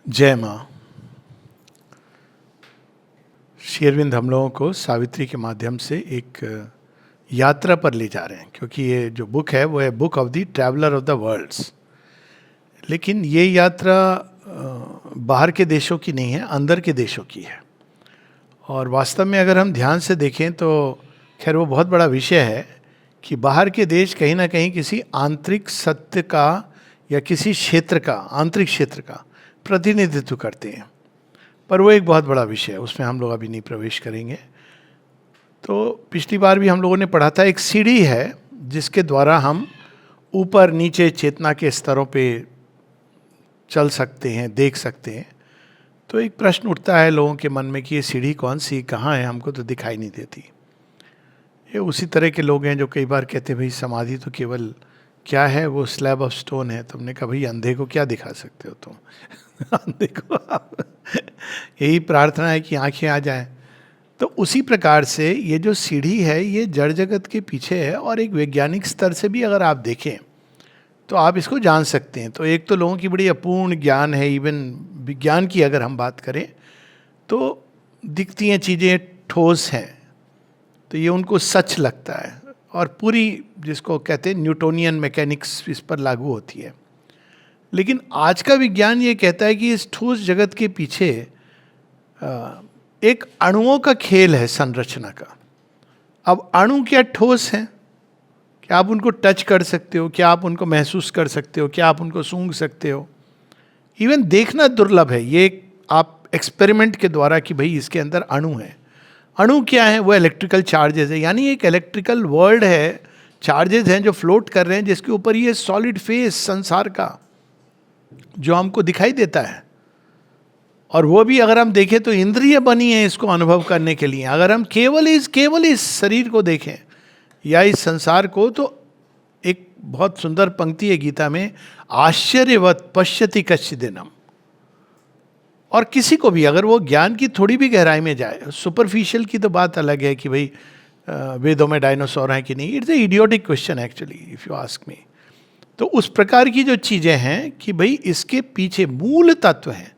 जय माँ। श्री अरविंद हम लोगों को सावित्री के माध्यम से एक यात्रा पर ले जा रहे हैं, क्योंकि ये जो बुक है वो है book of the traveller of the worlds. लेकिन ये यात्रा बाहर के देशों की नहीं है, अंदर के देशों की है। और वास्तव में अगर हम ध्यान से देखें तो खैर वो बहुत बड़ा विषय है कि बाहर के देश कहीं ना कहीं किसी आंतरिक सत्य का या किसी क्षेत्र का, आंतरिक क्षेत्र का प्रतिनिधित्व करते हैं। पर वो एक बहुत बड़ा विषय है, उसमें हम लोग अभी नहीं प्रवेश करेंगे। तो पिछली बार भी हम लोगों ने पढ़ा था, एक सीढ़ी है जिसके द्वारा हम ऊपर नीचे चेतना के स्तरों पे चल सकते हैं, देख सकते हैं। तो एक प्रश्न उठता है लोगों के मन में कि ये सीढ़ी कौन सी, कहाँ है, हमको तो दिखाई नहीं देती। ये उसी तरह के लोग हैं जो कई बार कहते हैं भाई समाधि तो केवल क्या है, वो स्लैब ऑफ स्टोन है। तुमने कहा भाई अंधे को क्या दिखा सकते हो तुम अंधे को यही प्रार्थना है कि आंखें आ जाएं। तो उसी प्रकार से ये जो सीढ़ी है ये जड़ जगत के पीछे है, और एक वैज्ञानिक स्तर से भी अगर आप देखें तो आप इसको जान सकते हैं। तो एक तो लोगों की बड़ी अपूर्ण ज्ञान है, इवन विज्ञान की अगर हम बात करें तो दिखती हैं चीज़ें ठोस हैं, तो ये उनको सच लगता है, और पूरी जिसको कहते हैं न्यूटोनियन मैकेनिक्स इस पर लागू होती है। लेकिन आज का विज्ञान ये कहता है कि इस ठोस जगत के पीछे एक अणुओं का खेल है, संरचना का। अब अणु क्या ठोस हैं? क्या आप उनको टच कर सकते हो? क्या आप उनको महसूस कर सकते हो? क्या आप उनको सूंघ सकते हो? इवन देखना दुर्लभ है ये आप एक्सपेरिमेंट के द्वारा कि भाई इसके अंदर अणु है। अणु क्या है? वो इलेक्ट्रिकल चार्जेस है, यानी एक इलेक्ट्रिकल वर्ल्ड है, चार्जेस हैं जो फ्लोट कर रहे हैं, जिसके ऊपर ये सॉलिड फेस संसार का जो हमको दिखाई देता है। और वो भी अगर हम देखें तो इंद्रिय बनी है इसको अनुभव करने के लिए। अगर हम केवल इस शरीर को देखें या इस संसार को, तो एक बहुत सुंदर पंक्ति है गीता में, आश्चर्यवत पश्यति कश्चिदिनम। और किसी को भी अगर वो ज्ञान की थोड़ी भी गहराई में जाए, सुपरफिशियल की तो बात अलग है कि भाई वेदों में डायनासोर हैं कि नहीं, it's a idiotic question actually if you ask me. तो उस प्रकार की जो चीज़ें हैं कि भाई इसके पीछे मूल तत्व हैं।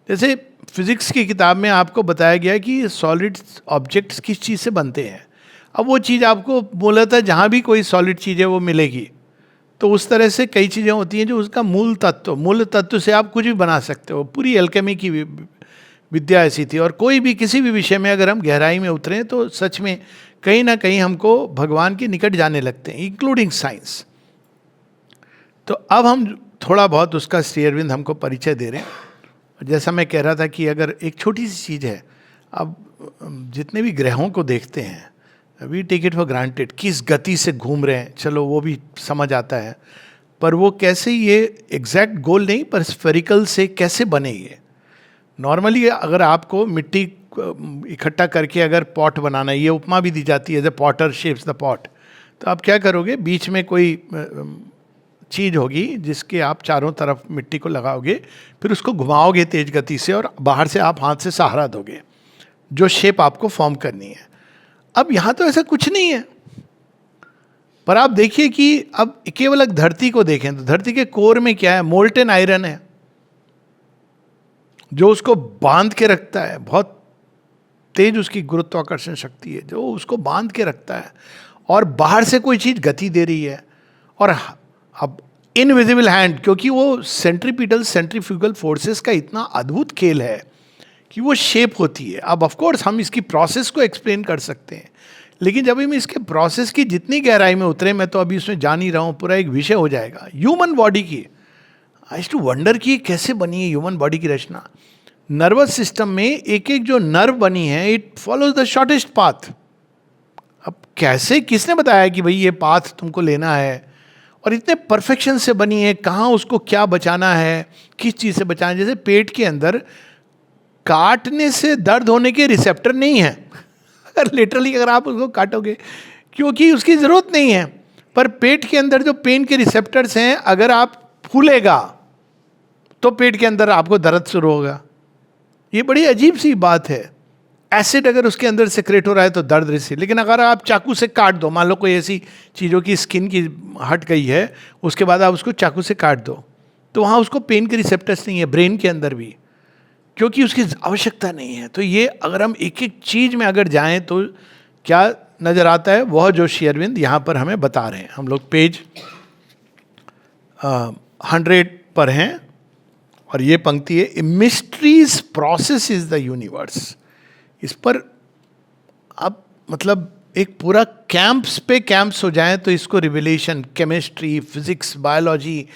जैसे फिजिक्स की किताब में आपको बताया गया कि सॉलिड ऑब्जेक्ट्स किस चीज़ से बनते हैं। अब वो चीज़ आपको मूलतः जहाँ भी कोई सॉलिड चीज़ है वो मिलेगी। तो उस तरह से कई चीज़ें होती हैं जो उसका मूल तत्व से आप कुछ भी बना सकते हो। पूरी एल्केमी की विद्या ऐसी थी। और कोई भी किसी भी विषय में अगर हम गहराई में उतरें तो सच में कहीं ना कहीं हमको भगवान के निकट जाने लगते हैं, इंक्लूडिंग साइंस। तो अब हम थोड़ा बहुत उसका श्री अरविंद हमको परिचय दे रहे हैं। जैसा मैं कह रहा था कि अगर एक छोटी सी चीज़ है, अब जितने भी ग्रहों को देखते हैं we take it for granted, किस गति से घूम रहे हैं, चलो वो भी समझ आता है। पर वो कैसे, ये एग्जैक्ट गोल नहीं, पर स्फेरिकल से कैसे बने ये। नॉर्मली अगर आपको मिट्टी इकट्ठा करके अगर पॉट बनाना है, ये उपमा भी दी जाती है the Potter shapes the pot. तो आप क्या करोगे, बीच में कोई चीज़ होगी जिसके आप चारों तरफ मिट्टी को लगाओगे, फिर उसको घुमाओगे तेज गति से, और बाहर से आप हाथ से सहारा दोगे जो शेप आपको फॉर्म करनी है। अब यहाँ तो ऐसा कुछ नहीं है। पर आप देखिए कि अब केवल एक धरती को देखें तो धरती के कोर में क्या है, मोल्टेन आयरन है जो उसको बांध के रखता है। बहुत तेज उसकी गुरुत्वाकर्षण शक्ति है जो उसको बांध के रखता है, और बाहर से कोई चीज गति दे रही है। और अब इनविजिबल हैंड, क्योंकि वो सेंट्रीफ्यूगल फोर्सेस का इतना अद्भुत खेल है कि वो शेप होती है। अब ऑफ कोर्स हम इसकी प्रोसेस को एक्सप्लेन कर सकते हैं, लेकिन जब हम इसके प्रोसेस की जितनी गहराई में उतरे, मैं तो अभी उसमें जान ही रहा हूँ, पूरा एक विषय हो जाएगा ह्यूमन बॉडी की। आई टू वंडर कि कैसे बनी है ह्यूमन बॉडी की रचना। नर्वस सिस्टम में एक एक जो नर्व बनी है, it follows the shortest path. अब कैसे, किसने बताया कि भाई ये पाथ तुमको लेना है, और इतने परफेक्शन से बनी है, कहाँ उसको क्या बचाना है, किस चीज़ से बचाना है। जैसे पेट के अंदर काटने से दर्द होने के रिसेप्टर नहीं है, अगर लिटरली अगर आप उसको काटोगे, क्योंकि उसकी ज़रूरत नहीं है। पर पेट के अंदर जो पेन के रिसेप्टर्स हैं, अगर आप फूलेगा तो पेट के अंदर आपको दर्द शुरू होगा। ये बड़ी अजीब सी बात है। एसिड अगर उसके अंदर सेक्रेट हो रहा है तो दर्द रिसीव, लेकिन अगर आप चाकू से काट दो, मान लो कोई ऐसी चीज़ों की स्किन की हट गई है, उसके बाद आप उसको चाकू से काट दो, तो वहाँ उसको पेन के रिसेप्टर्स नहीं है, ब्रेन के अंदर भी। क्योंकि उसकी आवश्यकता नहीं है। तो ये अगर हम एक एक चीज में अगर जाएं तो क्या नजर आता है, वह जो श्री अरविंद यहाँ पर हमें बता रहे हैं। हम लोग पेज 100 पर हैं और ये पंक्ति है, mysteries process is the universe. इस पर अब मतलब एक पूरा कैंप्स पे कैंप्स हो जाएं तो इसको रिविलेशन, केमिस्ट्री, फिजिक्स, बायोलॉजी,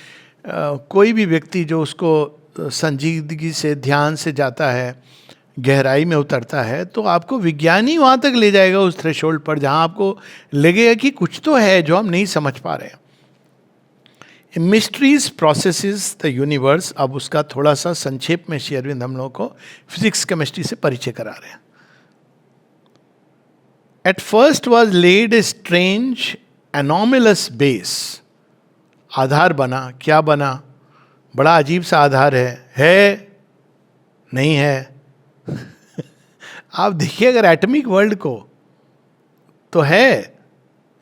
कोई भी व्यक्ति जो उसको संजीदगी से, ध्यान से जाता है, गहराई में उतरता है, तो आपको विज्ञान ही वहाँ तक ले जाएगा उस थ्रेशोल्ड पर जहाँ आपको लगेगा कि कुछ तो है जो हम नहीं समझ पा रहे हैं। Mysteries processes the universe. अब उसका थोड़ा सा संक्षेप में श्री अरविंद हम लोगों को फिजिक्स केमिस्ट्री से परिचय करा रहे हैं। At first was laid a strange anomalous base। आधार बना, क्या बना? बड़ा अजीब सा आधार है नहीं है? आप देखिए अगर एटॉमिक वर्ल्ड को, तो है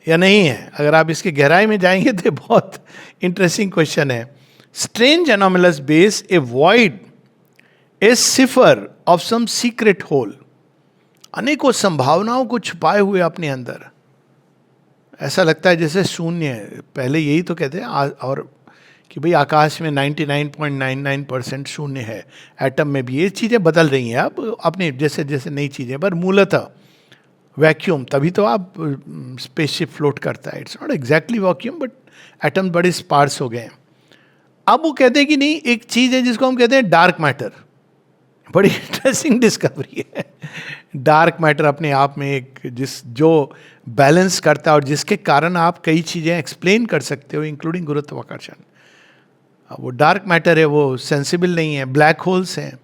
या नहीं है? अगर आप इसके गहराई में जाएंगे तो बहुत इंटरेस्टिंग क्वेश्चन है। Strange anomalous base, a void, a cipher of some secret whole. अनेकों संभावनाओं को छुपाए हुए अपने अंदर। ऐसा लगता है जैसे शून्य है। पहले यही तो कहते हैं और कि भाई आकाश में 99.99% शून्य है, एटम में भी। ये चीज़ें बदल रही हैं अब अपने जैसे जैसे नई चीज़ें, पर मूलतः वैक्यूम, तभी तो आप स्पेसशिप फ्लोट करता है। It's not exactly vacuum, but atom बड़े स्पार्स हो गए हैं। अब वो कहते हैं कि नहीं, एक चीज़ है जिसको हम कहते हैं डार्क मैटर। बड़ी इंटरेस्टिंग डिस्कवरी है। डार्क मैटर अपने आप में एक जो बैलेंस करता है और जिसके कारण आप कई चीज़ें एक्सप्लेन कर सकते हो, इंक्लूडिंग गुरुत्वाकर्षण। वो डार्क मैटर है, वो सेंसिबल नहीं है। ब्लैक होल्स हैं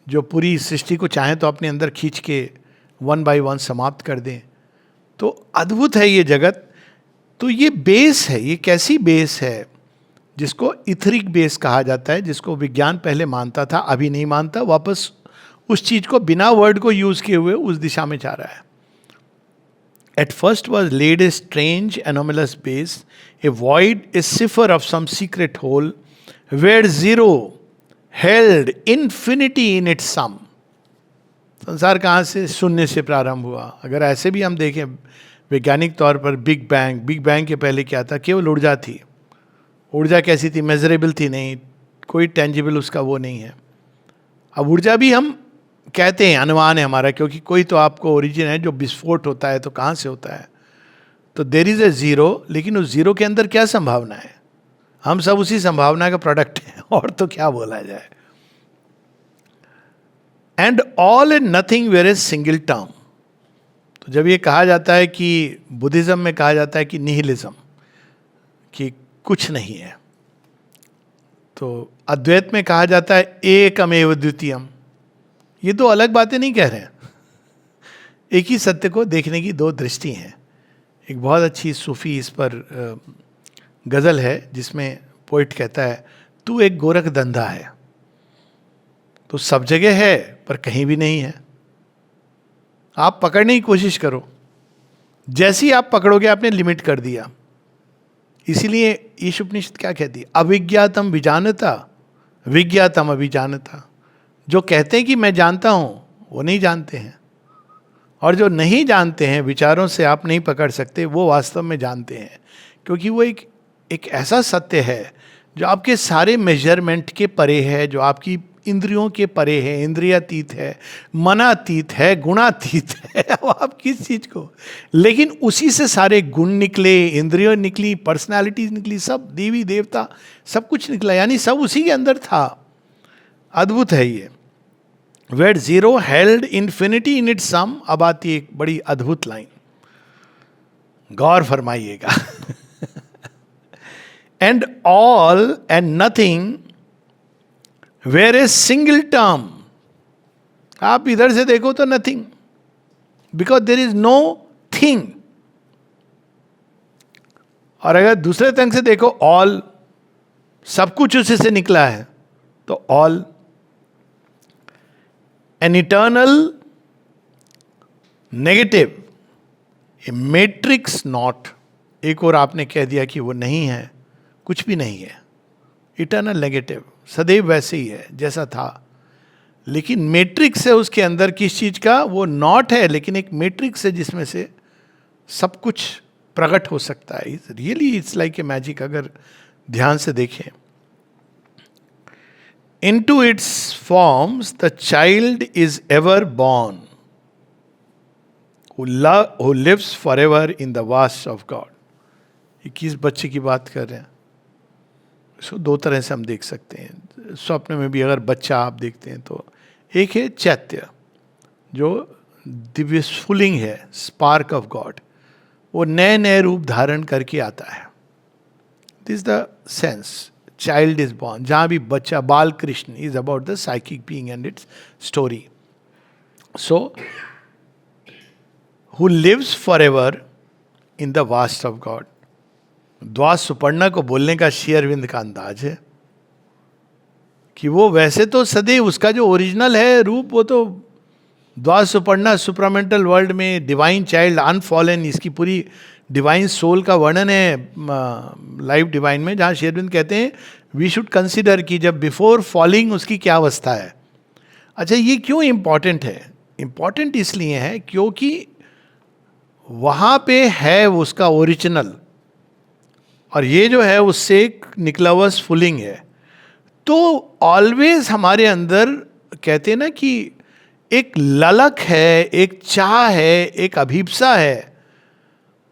जो पूरी सृष्टि को चाहें तो अपने अंदर खींच के 1 by 1 समाप्त कर दें। तो अद्भुत है ये जगत। तो ये बेस है, ये कैसी बेस है जिसको इथरिक बेस कहा जाता है, जिसको विज्ञान पहले मानता था, अभी नहीं मानता, वापस उस चीज को बिना वर्ड को यूज किए हुए उस दिशा में जा रहा है। At first was laid a strange anomalous base, a void, a cipher of some secret whole, where zero held infinity in its sum. संसार कहाँ से? शून्य से प्रारंभ हुआ। अगर ऐसे भी हम देखें वैज्ञानिक तौर पर, बिग बैंग के पहले क्या था? केवल ऊर्जा थी। ऊर्जा कैसी थी? मेजरेबल थी नहीं, कोई टेंजिबल उसका वो नहीं है। अब ऊर्जा भी हम कहते हैं, अनुमान है हमारा, क्योंकि कोई तो आपको ओरिजिन है। जो विस्फोट होता है तो कहाँ से होता है? तो देर इज ए जीरो, लेकिन उस जीरो के अंदर क्या संभावना है? हम सब उसी संभावना का प्रोडक्ट हैं, और तो क्या बोला जाए। And all and nothing were is single term. तो जब ये कहा जाता है कि बुद्धिज्म में कहा जाता है कि निहिलिज्म, कि कुछ नहीं है, तो अद्वैत में कहा जाता है एकमेव द्वितीयम। ये दो अलग बातें नहीं कह रहे हैं, एक ही सत्य को देखने की दो दृष्टि हैं। एक बहुत अच्छी सूफी इस पर गजल है जिसमें पोइट कहता है, तू एक गोरख धंधा है, तो सब जगह है पर कहीं भी नहीं है। आप पकड़ने की कोशिश करो, जैसी आप पकड़ोगे आपने लिमिट कर दिया। इसीलिए ईश उपनिषद क्या कहती है? अविज्ञातम विजानता विज्ञातम अभिजानता। जो कहते हैं कि मैं जानता हूं वो नहीं जानते हैं, और जो नहीं जानते हैं, विचारों से आप नहीं पकड़ सकते, वो वास्तव में जानते हैं। क्योंकि वो एक ऐसा सत्य है जो आपके सारे मेजरमेंट के परे है, जो आपकी इंद्रियों के परे है, इंद्रियातीत है, मनातीत है, गुणातीत है। अब आप किस चीज को, लेकिन उसी से सारे गुण निकले, इंद्रियों निकली, पर्सनालिटीज निकली, सब देवी देवता सब कुछ निकला, यानी सब उसी के अंदर था। अद्भुत है ये। Where zero held infinity in its sum. अब आती एक बड़ी अद्भुत लाइन, गौर फरमाइएगा। And all and nothing where a single term. आप इधर से देखो तो nothing, because there is no thing. और अगर दूसरे तंग से देखो, ऑल, सब कुछ उसी से निकला है, तो all. An eternal negative, A matrix not. एक और आपने कह दिया कि वो नहीं है, कुछ भी नहीं है। इटर्नल नेगेटिव, सदैव वैसे ही है जैसा था। लेकिन मैट्रिक्स है उसके अंदर किस चीज का, वो नॉट है लेकिन एक मैट्रिक्स है जिसमें से सब कुछ प्रकट हो सकता है. Really it's like a magic अगर ध्यान से देखें. Into its forms the child is ever born, who lives forever in the vast of God. ये किस बच्चे की बात कर रहे हैं? इसको दो तरह से हम देख सकते हैं. स्वप्न में भी अगर बच्चा आप देखते हैं तो एक है चैत्य, जो दिव्य स्फुलिंग है, स्पार्क ऑफ गॉड. वो नए नए रूप धारण करके आता है. This the sense. Child is born, जहां भी बच्चा, Bal Krishna is about the psychic being and its story. So who lives for ever in the vast of God. द्वा सुपर्णा को बोलने का श्री अरविंद का अंदाज है कि वो वैसे तो सदैव उसका जो ओरिजिनल है रूप, वो तो द्वा सुपर्णा सुप्रामेंटल वर्ल्ड में डिवाइन चाइल्ड अनफॉलन, इसकी पूरी डिवाइन सोल का वर्णन है लाइफ डिवाइन में, जहाँ श्री अरविंद कहते हैं वी शुड कंसिडर कि जब बिफोर फॉलिंग उसकी क्या अवस्था है. अच्छा, ये क्यों इम्पॉर्टेंट है? इम्पॉर्टेंट इसलिए है क्योंकि वहाँ पे है उसका ओरिजिनल, और ये जो है उससे एक निकला हुआ स्फुलिंग है. तो ऑलवेज हमारे अंदर कहते हैं ना कि एक ललक है, एक चाह है, एक अभिप्सा है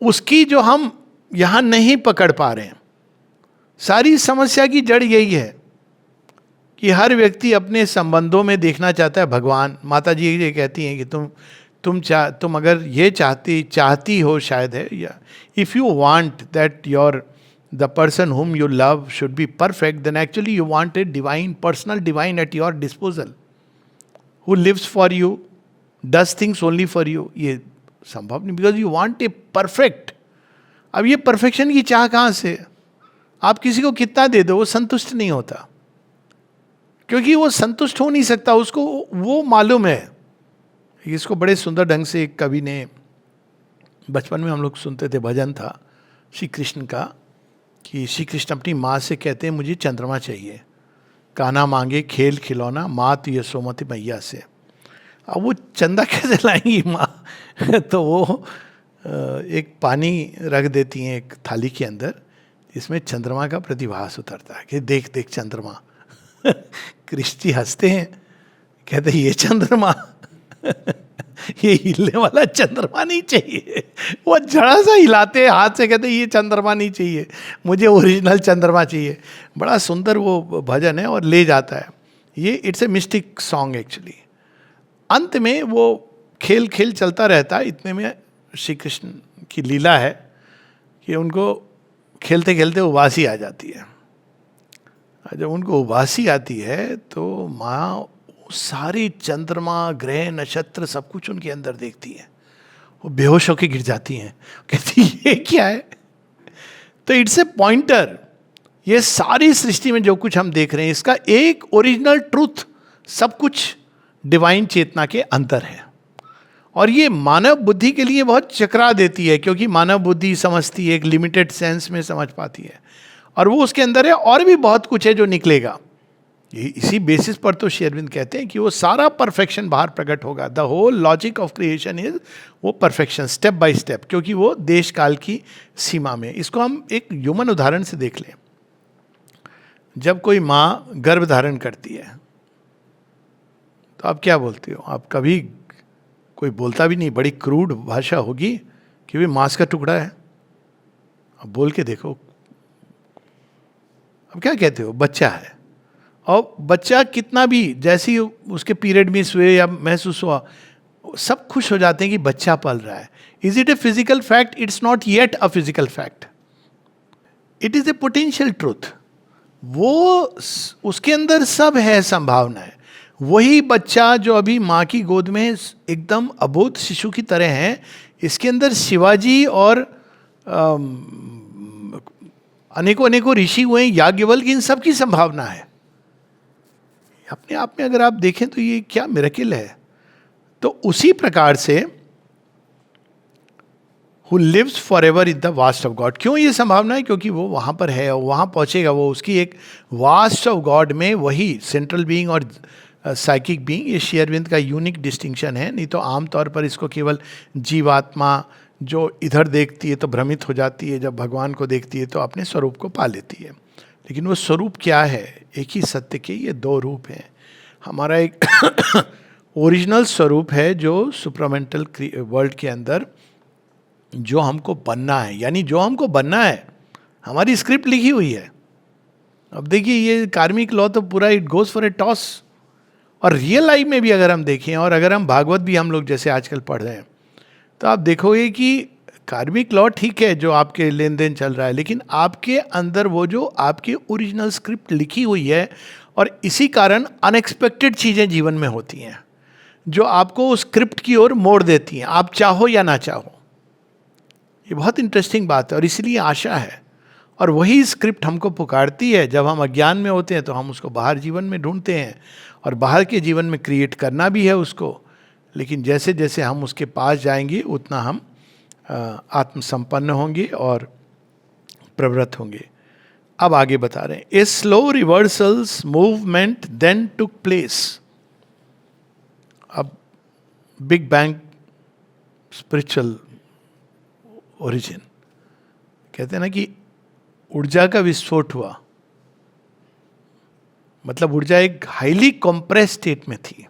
उसकी, जो हम यहाँ नहीं पकड़ पा रहे हैं. सारी समस्या की जड़ यही है कि हर व्यक्ति अपने संबंधों में देखना चाहता है भगवान. माता जी ये कहती हैं कि तुम अगर ये चाहती हो शायद है, या if you want that your the person whom you love should be perfect, then actually you want a divine, personal divine at your disposal, who lives for you, does things only for you. ये संभव नहीं, because you want a perfect. अब ये perfection की चाह कहाँ से? आप किसी को कितना दे दो वो संतुष्ट नहीं होता, क्योंकि वो संतुष्ट हो नहीं सकता. उसको वो मालूम है. इसको बड़े सुंदर ढंग से एक कवि ने, बचपन में हम लोग सुनते थे, भजन था श्री कृष्ण का, कि श्री कृष्ण अपनी माँ से कहते हैं मुझे चंद्रमा चाहिए, कान्हा मांगे खेल खिलौना, मात यशोमती मैया से. अब वो चंदा कैसे लाएंगी माँ? तो वो एक पानी रख देती हैं एक थाली के अंदर, इसमें चंद्रमा का प्रतिभास उतरता है कि देख देख चंद्रमा. कृष्ण जी हंसते हैं, कहते ये चंद्रमा ये हिलने वाला चंद्रमा नहीं चाहिए. वो जरा सा हिलाते हैं हाथ से, कहते ये चंद्रमा नहीं चाहिए, मुझे ओरिजिनल चंद्रमा चाहिए. बड़ा सुंदर वो भजन है और ले जाता है. ये it's a mystic song actually. अंत में वो खेल खेल चलता रहता है. इतने में श्री कृष्ण की लीला है कि उनको खेलते खेलते उबासी आ जाती है. जब उनको उबासी आती है तो माँ सारी चंद्रमा ग्रह नक्षत्र सब कुछ उनके अंदर देखती है. वो बेहोश होकर गिर जाती हैं, कहती ये क्या है? तो इट्स ए पॉइंटर. ये सारी सृष्टि में जो कुछ हम देख रहे हैं इसका एक ओरिजिनल ट्रूथ, सब कुछ डिवाइन चेतना के अंदर है. और ये मानव बुद्धि के लिए बहुत चकरा देती है, क्योंकि मानव बुद्धि समझती है, एक लिमिटेड सेंस में समझ पाती है, और वो उसके अंदर है. और भी बहुत कुछ है जो निकलेगा. इसी बेसिस पर तो श्री अरविंद कहते हैं कि वो सारा परफेक्शन बाहर प्रकट होगा. The whole logic of creation is वो परफेक्शन, स्टेप बाय स्टेप, क्योंकि वो देश काल की सीमा में. इसको हम एक ह्यूमन उदाहरण से देख लें. जब कोई माँ गर्भ धारण करती है तो आप क्या बोलते हो? आप कभी, कोई बोलता भी नहीं, बड़ी क्रूड भाषा होगी कि वे मांस का टुकड़ा है. अब बोल के देखो, अब क्या कहते हो? बच्चा है. और बच्चा कितना भी, जैसी उसके पीरियड मिस हुए या महसूस हुआ, सब खुश हो जाते हैं कि बच्चा पल रहा है. Is it a physical fact? It's not yet a physical fact. It is a potential truth. वो उसके अंदर सब है, संभावना है. वही बच्चा जो अभी माँ की गोद में एकदम अबोध शिशु की तरह है, इसके अंदर शिवाजी और अनेकों अनेकों ऋषि हुए, याज्ञवल्क्य, इन सब की संभावना है. अपने आप में अगर आप देखें तो ये क्या मिरेकल है. तो उसी प्रकार से who lives for ever in the vast of God. क्यों ये संभावना है? क्योंकि वो वहाँ पर है और वहाँ पहुँचेगा. वो उसकी एक वास्ट ऑफ गॉड में वही सेंट्रल बीइंग और साइकिक बीइंग, ये श्री अरविंद का यूनिक डिस्टिंक्शन है। नहीं तो आमतौर पर इसको केवल जीवात्मा जो इधर देखती है तो भ्रमित हो जाती है, जब भगवान को देखती है तो अपने स्वरूप को पा लेती है। लेकिन वो स्वरूप क्या है? एक ही सत्य के ये दो रूप हैं। हमारा एक ओरिजिनल स्वरूप है जो सुपरामेंटल वर्ल्ड के अंदर जो हमको बनना है, यानी जो हमको बनना है हमारी स्क्रिप्ट लिखी हुई है। अब देखिए ये कार्मिक लॉ तो पूरा it goes for a toss. और रियल लाइफ में भी अगर हम देखें, और अगर हम भागवत भी हम लोग जैसे आजकल पढ़ रहे हैं, तो आप देखोगे कि कार्मिक लॉ ठीक है जो आपके लेन देन चल रहा है, लेकिन आपके अंदर वो जो आपकी ओरिजिनल स्क्रिप्ट लिखी हुई है, और इसी कारण अनएक्सपेक्टेड चीज़ें जीवन में होती हैं जो आपको उस स्क्रिप्ट की ओर मोड़ देती हैं, आप चाहो या ना चाहो। ये बहुत इंटरेस्टिंग बात है, और इसलिए आशा है। और वही स्क्रिप्ट हमको पुकारती है। जब हम अज्ञान में होते हैं तो हम उसको बाहर जीवन में ढूंढते हैं, और बाहर के जीवन में क्रिएट करना भी है उसको। लेकिन जैसे जैसे हम उसके पास जाएंगे उतना हम आत्मसंपन्न होंगे और प्रवृत्त होंगे। अब आगे बता रहे हैं, a slow reversals movement then took place. अब बिग बैंग स्पिरिचुअल ओरिजिन कहते हैं ना कि ऊर्जा का विस्फोट हुआ, मतलब ऊर्जा एक हाईली कंप्रेस स्टेट में थी,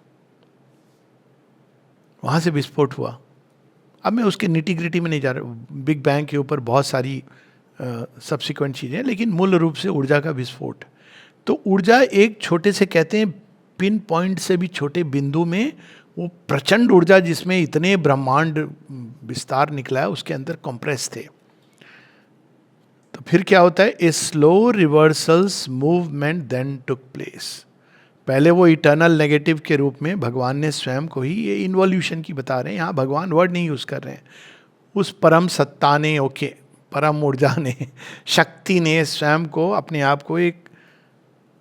वहां से विस्फोट हुआ। अब मैं उसके निटी-ग्रिटी में नहीं जा रहा, बिग बैंग के ऊपर बहुत सारी सब्सिक्वेंट चीज़ें, लेकिन मूल रूप से ऊर्जा का विस्फोट। तो ऊर्जा एक छोटे से, कहते हैं पिन पॉइंट से भी छोटे बिंदु में, वो प्रचंड ऊर्जा जिसमें इतने ब्रह्मांड विस्तार निकला है, उसके अंदर कंप्रेस थे। तो फिर क्या होता है? A slow reversals movement then took place. पहले वो इटर्नल नेगेटिव के रूप में भगवान ने स्वयं को ही, ये इन्वोल्यूशन की बता रहे हैं, यहाँ भगवान वर्ड नहीं यूज कर रहे हैं, उस परम सत्ता ने, परम ऊर्जा ने, शक्ति ने स्वयं को, अपने आप को एक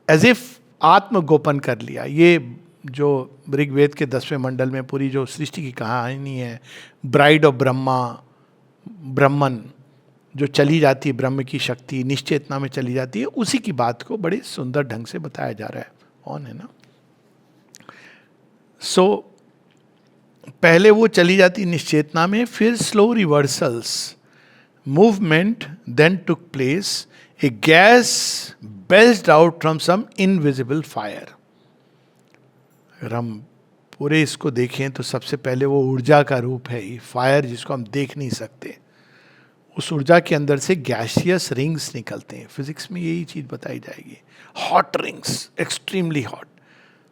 एज इफ आत्मगोपन कर लिया। ये जो ऋग्वेद के 10वें मंडल में पूरी जो सृष्टि की कहानी है, ब्राइड ऑफ ब्रह्मा, ब्रह्मन जो चली जाती है, ब्रह्म की शक्ति निश्चेतना में चली जाती है, उसी की बात को बड़े सुंदर ढंग से बताया जा रहा है। ऑन है ना? सो पहले वो चली जाती निश्चेतना में, फिर slow reversals movement then took place, a gas belched out from some invisible fire. अगर हम पूरे इसको देखें तो सबसे पहले वो ऊर्जा का रूप है, फायर जिसको हम देख नहीं सकते। उस ऊर्जा के अंदर से गैसियस रिंग्स निकलते हैं। फिजिक्स में यही चीज बताई जाएगी, hot rings, extremely hot,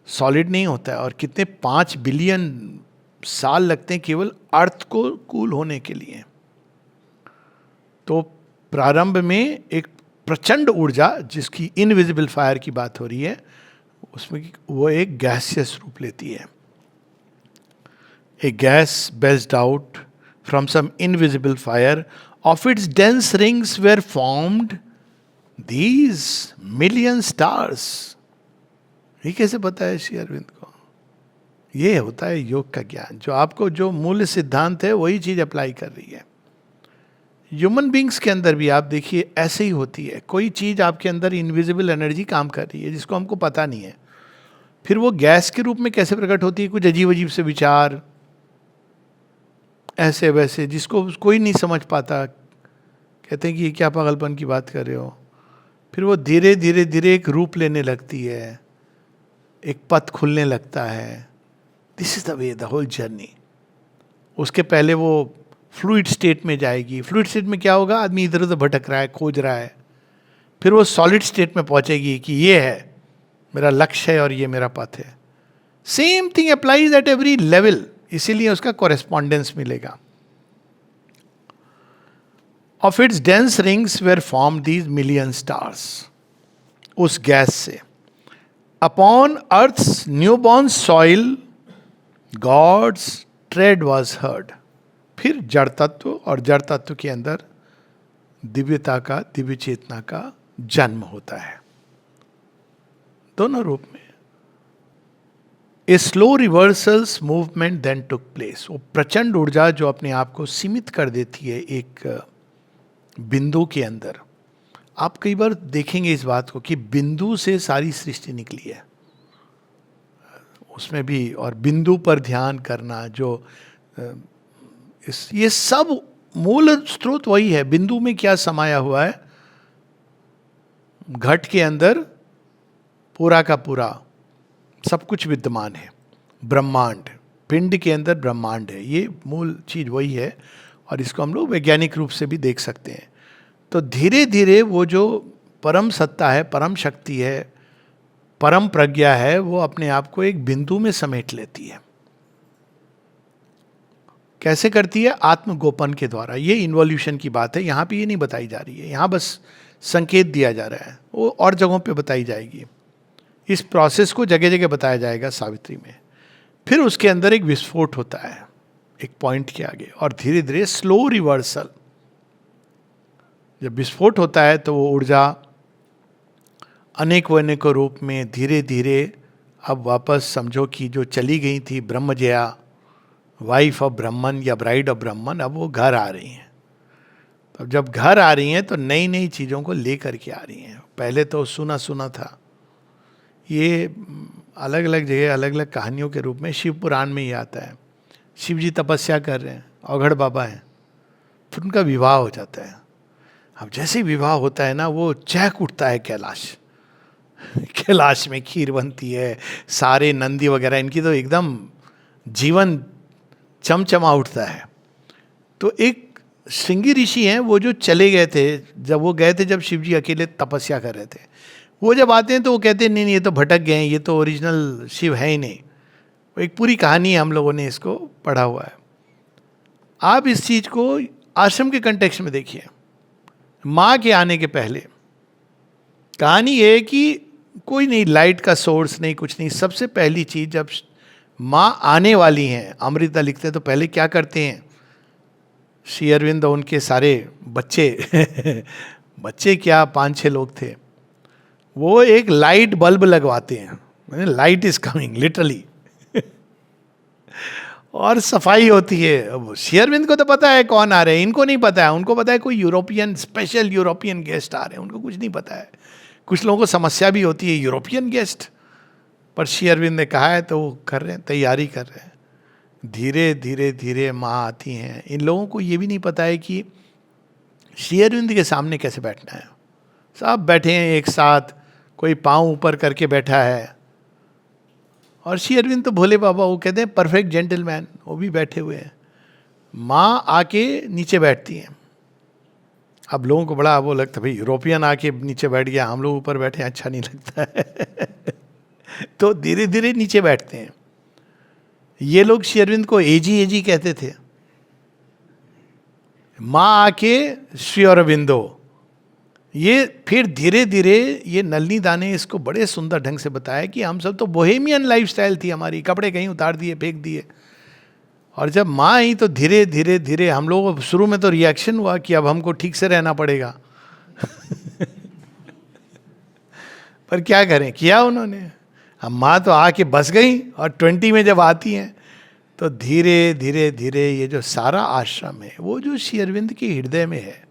solid नहीं होता है। और कितने 5 बिलियन साल लगते हैं केवल अर्थ को कूल होने के लिए। तो प्रारंभ में एक प्रचंड ऊर्जा जिसकी इनविजिबल फायर की बात हो रही है, उसमें वो एक गैसियस रूप लेती है। A gas belched out from some invisible fire, of its dense rings were formed these million stars। ये कैसे पता है श्री अरविंद को? ये होता है योग का ज्ञान, जो आपको जो मूल सिद्धांत है वही चीज अप्लाई कर रही है। ह्यूमन बींग्स के अंदर भी आप देखिए ऐसे ही होती है। कोई चीज आपके अंदर इनविजिबल एनर्जी काम कर रही है जिसको हमको पता नहीं है, फिर वो गैस के रूप में कैसे प्रकट होती है? कुछ अजीब अजीब से विचार, ऐसे वैसे, जिसको कोई नहीं समझ पाता, कहते हैं कि ये क्या पागलपन की बात कर रहे हो। फिर वो धीरे धीरे धीरे एक रूप लेने लगती है, एक पथ खुलने लगता है। This is the way, the whole journey. उसके पहले वो फ्लूइड स्टेट में जाएगी। फ्लूइड स्टेट में क्या होगा? आदमी इधर उधर भटक रहा है, खोज रहा है। फिर वो सॉलिड स्टेट में पहुंचेगी कि ये है मेरा लक्ष्य है और ये मेरा पथ है। Same thing applies at every level, इसीलिए उसका कॉरेस्पॉन्डेंस मिलेगा। Of its dense rings were form these million stars. उस गैस से upon earth's newborn soil God's tread was heard. फिर जड़ तत्व, और जड़ तत्व के अंदर दिव्यता का, दिव्य चेतना का जन्म होता है, दोनों रूप में। A slow reversals movement then took place. वो प्रचंड ऊर्जा जो अपने आप को सीमित कर देती है एक बिंदु के अंदर। आप कई बार देखेंगे इस बात को कि बिंदु से सारी सृष्टि निकली है। उसमें भी, और बिंदु पर ध्यान करना, जो ये सब मूल स्रोत वही है। बिंदु में क्या समाया हुआ है? घट के अंदर पूरा का पूरा सब कुछ विद्यमान है, ब्रह्मांड। पिंड के अंदर ब्रह्मांड है, ये मूल चीज वही है। और इसको हम लोग वैज्ञानिक रूप से भी देख सकते हैं। तो धीरे धीरे वो जो परम सत्ता है, परम शक्ति है, परम प्रज्ञा है, वो अपने आप को एक बिंदु में समेट लेती है। कैसे करती है? आत्मगोपन के द्वारा। ये इन्वोल्यूशन की बात है, यहाँ पे ये नहीं बताई जा रही है, यहाँ बस संकेत दिया जा रहा है, वो और जगहों पे बताई जाएगी। इस प्रोसेस को जगह जगह बताया जाएगा सावित्री में। फिर उसके अंदर एक विस्फोट होता है एक पॉइंट के आगे, और धीरे धीरे स्लो रिवर्सल। जब विस्फोट होता है तो वो ऊर्जा अनेकों अनेकों रूप में धीरे धीरे अब वापस समझो कि जो चली गई थी ब्रह्मजया, वाइफ ऑफ ब्रह्मन या ब्राइड ऑफ ब्रह्मन, अब वो घर आ रही हैं। तो जब घर आ रही हैं तो नई नई चीज़ों को लेकर के आ रही हैं। पहले तो सुना सुना था, ये अलग अलग जगह अलग अलग कहानियों के रूप में शिव पुराण में ही आता है। शिव जी तपस्या कर रहे हैं, औघड़ बाबा हैं, फिर उनका विवाह हो जाता है। अब जैसे विवाह होता है ना, वो चहक उठता है कैलाश। कैलाश में खीर बनती है, सारे नंदी वगैरह, इनकी तो एकदम जीवन चमचमा उठता है। तो एक श्रृंगी ऋषि हैं, वो जो चले गए थे, जब वो गए थे, जब शिव जी अकेले तपस्या कर रहे थे, वो जब आते हैं तो वो कहते हैं नहीं नहीं, ये तो भटक गए हैं, ये तो ओरिजिनल शिव है ही नहीं। वो एक पूरी कहानी है, हम लोगों ने इसको पढ़ा हुआ है। आप इस चीज को आश्रम के कंटेक्स्ट में देखिए। माँ के आने के पहले कहानी ये है कि कोई नहीं, लाइट का सोर्स नहीं, कुछ नहीं। सबसे पहली चीज, जब माँ आने वाली हैं, अमृता लिखते हैं, तो पहले क्या करते हैं? श्री अरविंद उनके सारे बच्चे बच्चे क्या 5-6 लोग थे, वो एक लाइट बल्ब लगवाते हैं, लाइट इज कमिंग लिटरली और सफाई होती है। अब श्री अरविंद को तो पता है कौन आ रहे हैं, इनको नहीं पता है। उनको पता है कोई यूरोपियन, स्पेशल यूरोपियन गेस्ट आ रहे हैं, उनको कुछ नहीं पता है। कुछ लोगों को समस्या भी होती है, यूरोपियन गेस्ट, पर श्री अरविंद ने कहा है तो वो कर रहे हैं, तैयारी कर रहे हैं। धीरे धीरे धीरे माँ आती हैं। इन लोगों को ये भी नहीं पता है कि श्री अरविंद के सामने कैसे बैठना है। सब बैठे हैं एक साथ, कोई पाँव ऊपर करके बैठा है, और श्री अरविंद तो भोले बाबा, वो कहते हैं परफेक्ट जेंटलमैन, वो भी बैठे हुए हैं। माँ आके नीचे बैठती हैं। अब लोगों को बड़ा वो लगता है, भाई यूरोपियन आके नीचे बैठ गया, हम लोग ऊपर बैठे हैं, अच्छा नहीं लगता है तो धीरे धीरे नीचे बैठते हैं। ये लोग श्री अरविंद को एजी एजी कहते थे। माँ आके श्री अरविंदो, ये फिर धीरे धीरे, ये नलिनी दा ने इसको बड़े सुंदर ढंग से बताया कि हम सब तो बोहेमियन लाइफस्टाइल थी हमारी, कपड़े कहीं उतार दिए, फेंक दिए, और जब माँ आई तो धीरे धीरे धीरे हम लोगों को शुरू में तो रिएक्शन हुआ कि अब हमको ठीक से रहना पड़ेगा पर क्या करें, किया उन्होंने। अब माँ तो आके बस गई, और 20 में जब आती हैं तो धीरे धीरे धीरे ये जो सारा आश्रम है, वो जो श्री अरविंद के हृदय में है,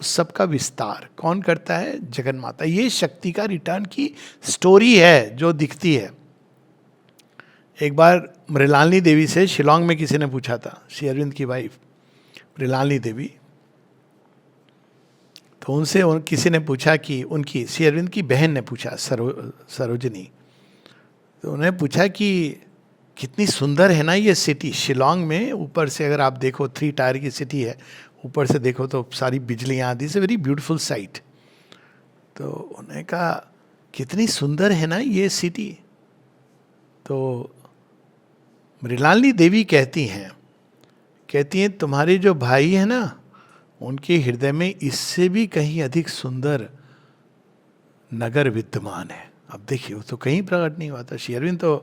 उस सब का विस्तार कौन करता है? जगन माता। ये शक्ति का रिटर्न की स्टोरी है जो दिखती है। एक बार मृणालिनी देवी से शिलोंग में किसी ने पूछा था, श्री अरविंद की वाइफ मृणालिनी देवी, तो उनसे किसी ने पूछा कि उनकी, श्री अरविंद की बहन ने पूछा, सरोजनी, तो उन्होंने पूछा कि कितनी सुंदर है ना ये सिटी शिलोंग में, ऊपर से अगर आप देखो 3 टायर की सिटी है, ऊपर से देखो तो सारी बिजलियाँ आती, से वेरी ब्यूटीफुल साइट। तो उन्होंने कहा कितनी सुंदर है ना ये सिटी। तो मृणालिनी देवी कहती हैं तुम्हारे जो भाई है ना, उनके हृदय में इससे भी कहीं अधिक सुंदर नगर विद्यमान है। अब देखिए, वो तो कहीं प्रकट नहीं हुआ था। श्री अरविंद तो